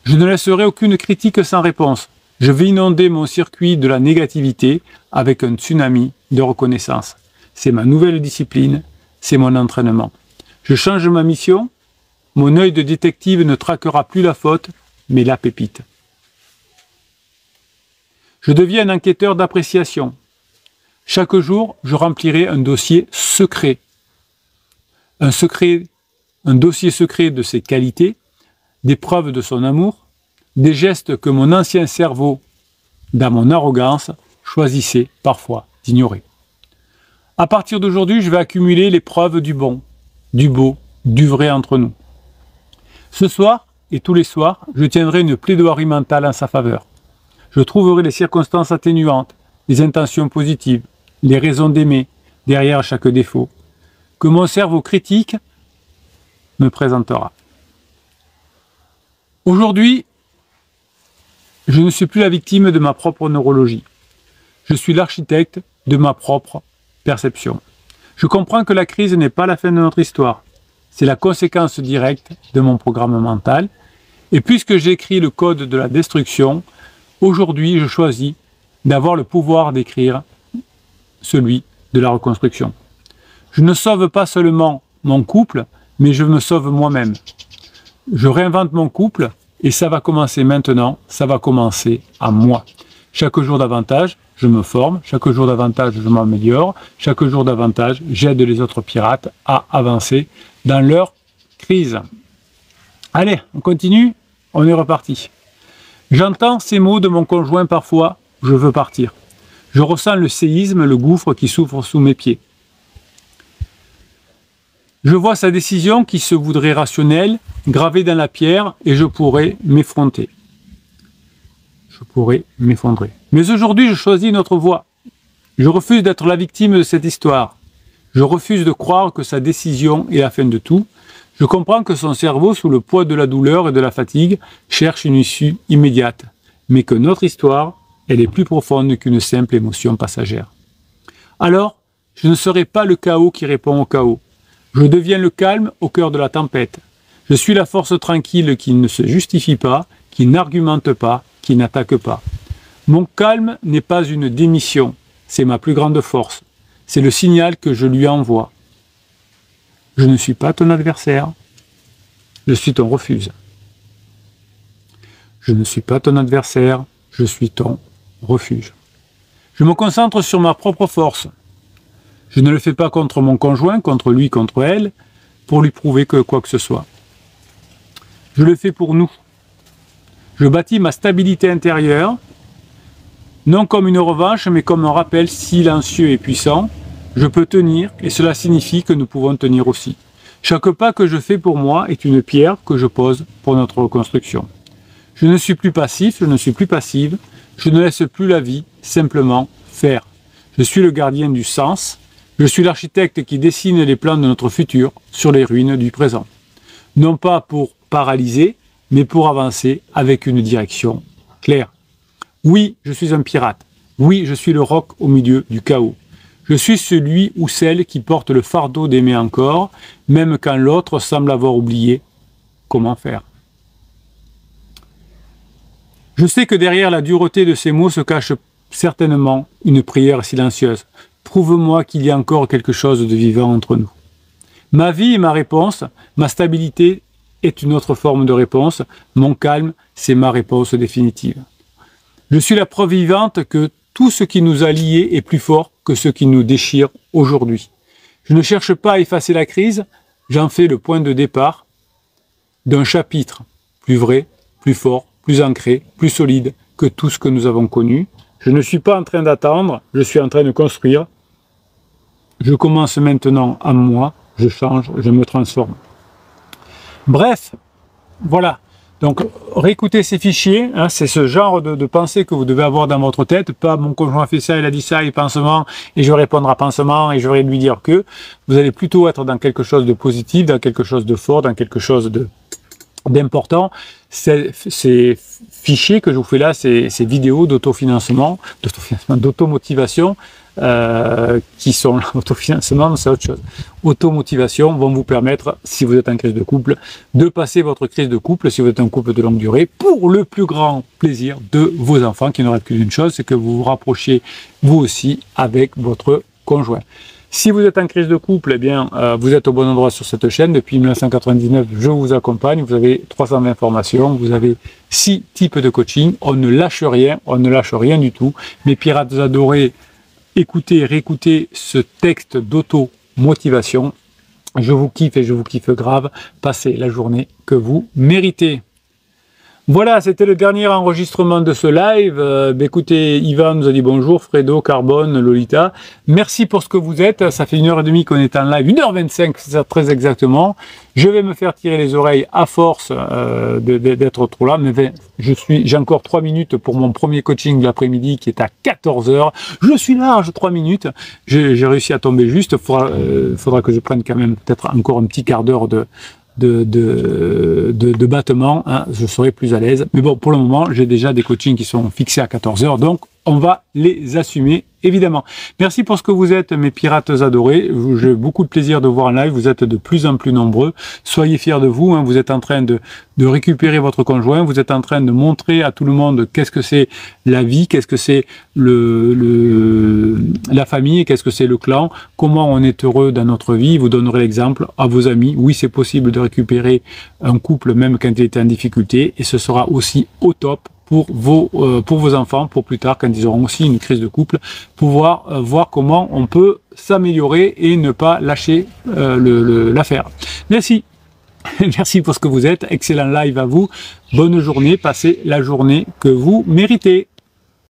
Je ne laisserai aucune critique sans réponse. Je vais inonder mon circuit de la négativité avec un tsunami de reconnaissance. C'est ma nouvelle discipline, c'est mon entraînement. Je change ma mission, mon œil de détective ne traquera plus la faute, mais la pépite. Je deviens un enquêteur d'appréciation. Chaque jour, je remplirai un dossier secret. Un dossier secret de ses qualités, des preuves de son amour, des gestes que mon ancien cerveau, dans mon arrogance, choisissait parfois d'ignorer. À partir d'aujourd'hui, je vais accumuler les preuves du bon, du beau, du vrai entre nous. Ce soir et tous les soirs, je tiendrai une plaidoirie mentale en sa faveur. Je trouverai les circonstances atténuantes, les intentions positives, les raisons d'aimer derrière chaque défaut, que mon cerveau critique me présentera. Aujourd'hui, je ne suis plus la victime de ma propre neurologie. Je suis l'architecte de ma propre perception. Je comprends que la crise n'est pas la fin de notre histoire. C'est la conséquence directe de mon programme mental. Et puisque j'écris le code de la destruction, aujourd'hui, je choisis d'avoir le pouvoir d'écrire celui de la reconstruction. Je ne sauve pas seulement mon couple, mais je me sauve moi-même. Je réinvente mon couple et ça va commencer maintenant, ça va commencer à moi. Chaque jour davantage, je me forme, chaque jour davantage, je m'améliore, chaque jour davantage, j'aide les autres pirates à avancer dans leur crise. Allez, on continue, on est reparti. J'entends ces mots de mon conjoint parfois, je veux partir. Je ressens le séisme, le gouffre qui s'ouvre sous mes pieds. Je vois sa décision qui se voudrait rationnelle, gravée dans la pierre, et je pourrais m'effronter. Je pourrais m'effondrer. Mais aujourd'hui, je choisis une autre voie. Je refuse d'être la victime de cette histoire. Je refuse de croire que sa décision est la fin de tout. Je comprends que son cerveau, sous le poids de la douleur et de la fatigue, cherche une issue immédiate. Mais que notre histoire, elle est plus profonde qu'une simple émotion passagère. Alors, je ne serai pas le chaos qui répond au chaos. Je deviens le calme au cœur de la tempête. Je suis la force tranquille qui ne se justifie pas, qui n'argumente pas, qui n'attaque pas. Mon calme n'est pas une démission, c'est ma plus grande force. C'est le signal que je lui envoie. Je ne suis pas ton adversaire, je suis ton refuge. Je ne suis pas ton adversaire, je suis ton refuge. Je me concentre sur ma propre force. Je ne le fais pas contre mon conjoint, contre lui, contre elle, pour lui prouver que quoi que ce soit. Je le fais pour nous. Je bâtis ma stabilité intérieure, non comme une revanche, mais comme un rappel silencieux et puissant. Je peux tenir, et cela signifie que nous pouvons tenir aussi. Chaque pas que je fais pour moi est une pierre que je pose pour notre reconstruction. Je ne suis plus passif, je ne suis plus passive, je ne laisse plus la vie simplement faire. Je suis le gardien du sens, je suis l'architecte qui dessine les plans de notre futur sur les ruines du présent. Non pas pour paralyser, mais pour avancer avec une direction claire. Oui, je suis un pirate. Oui, je suis le roc au milieu du chaos. Je suis celui ou celle qui porte le fardeau d'aimer encore, même quand l'autre semble avoir oublié comment faire. Je sais que derrière la dureté de ces mots se cache certainement une prière silencieuse. Prouve-moi qu'il y a encore quelque chose de vivant entre nous. Ma vie est ma réponse, ma stabilité est une autre forme de réponse, mon calme, c'est ma réponse définitive. Je suis la preuve vivante que tout ce qui nous a liés est plus fort que ce qui nous déchire aujourd'hui. Je ne cherche pas à effacer la crise, j'en fais le point de départ d'un chapitre plus vrai, plus fort, plus ancré, plus solide que tout ce que nous avons connu. Je ne suis pas en train d'attendre, je suis en train de construire. Je commence maintenant à moi, je change, je me transforme. Bref, voilà. Donc, réécoutez ces fichiers, hein, c'est ce genre de pensée que vous devez avoir dans votre tête, pas mon conjoint a fait ça, il a dit ça, et pansement, et je vais répondre à pansement, et je vais lui dire que. Vous allez plutôt être dans quelque chose de positif, dans quelque chose de fort, dans quelque chose d'important. Ces fichiers que je vous fais là, ces vidéos d'autofinancement, d'automotivation, qui sont l'autofinancement, c'est autre chose. Automotivation vont vous permettre, si vous êtes en crise de couple, de passer votre crise de couple, si vous êtes un couple de longue durée, pour le plus grand plaisir de vos enfants, qui n'auraient qu'une chose, c'est que vous vous rapprochiez vous aussi avec votre conjoint. Si vous êtes en crise de couple, eh bien, vous êtes au bon endroit sur cette chaîne. Depuis 1999, je vous accompagne. Vous avez 320 formations, vous avez 6 types de coaching. On ne lâche rien du tout. Mes pirates adorés, écoutez et réécoutez ce texte d'auto-motivation. Je vous kiffe et je vous kiffe grave. Passez la journée que vous méritez. Voilà, c'était le dernier enregistrement de ce live. Écoutez, Yvan nous a dit bonjour, Fredo, Carbone, Lolita. Merci pour ce que vous êtes. Ça fait 1h30 qu'on est en live, 1h25, c'est ça très exactement. Je vais me faire tirer les oreilles à force d'être trop là. Mais j'ai encore 3 minutes pour mon premier coaching de l'après-midi qui est à 14h. Je suis large, 3 minutes. J'ai réussi à tomber juste. Faudra que je prenne quand même peut-être encore un petit quart d'heure de battement, hein, je serai plus à l'aise. Mais bon, pour le moment, j'ai déjà des coachings qui sont fixés à 14h, donc on va les assumer, évidemment. Merci pour ce que vous êtes, mes pirates adorés. J'ai beaucoup de plaisir de vous voir en live. Vous êtes de plus en plus nombreux. Soyez fiers de vous. Hein. Vous êtes en train de récupérer votre conjoint. Vous êtes en train de montrer à tout le monde qu'est-ce que c'est la vie, qu'est-ce que c'est la famille, qu'est-ce que c'est le clan, comment on est heureux dans notre vie. Vous donnerez l'exemple à vos amis. Oui, c'est possible de récupérer un couple même quand il est en difficulté. Et ce sera aussi au top pour vos enfants, pour plus tard, quand ils auront aussi une crise de couple, pouvoir voir comment on peut s'améliorer et ne pas lâcher l'affaire. Merci. Merci pour ce que vous êtes. Excellent live à vous. Bonne journée. Passez la journée que vous méritez.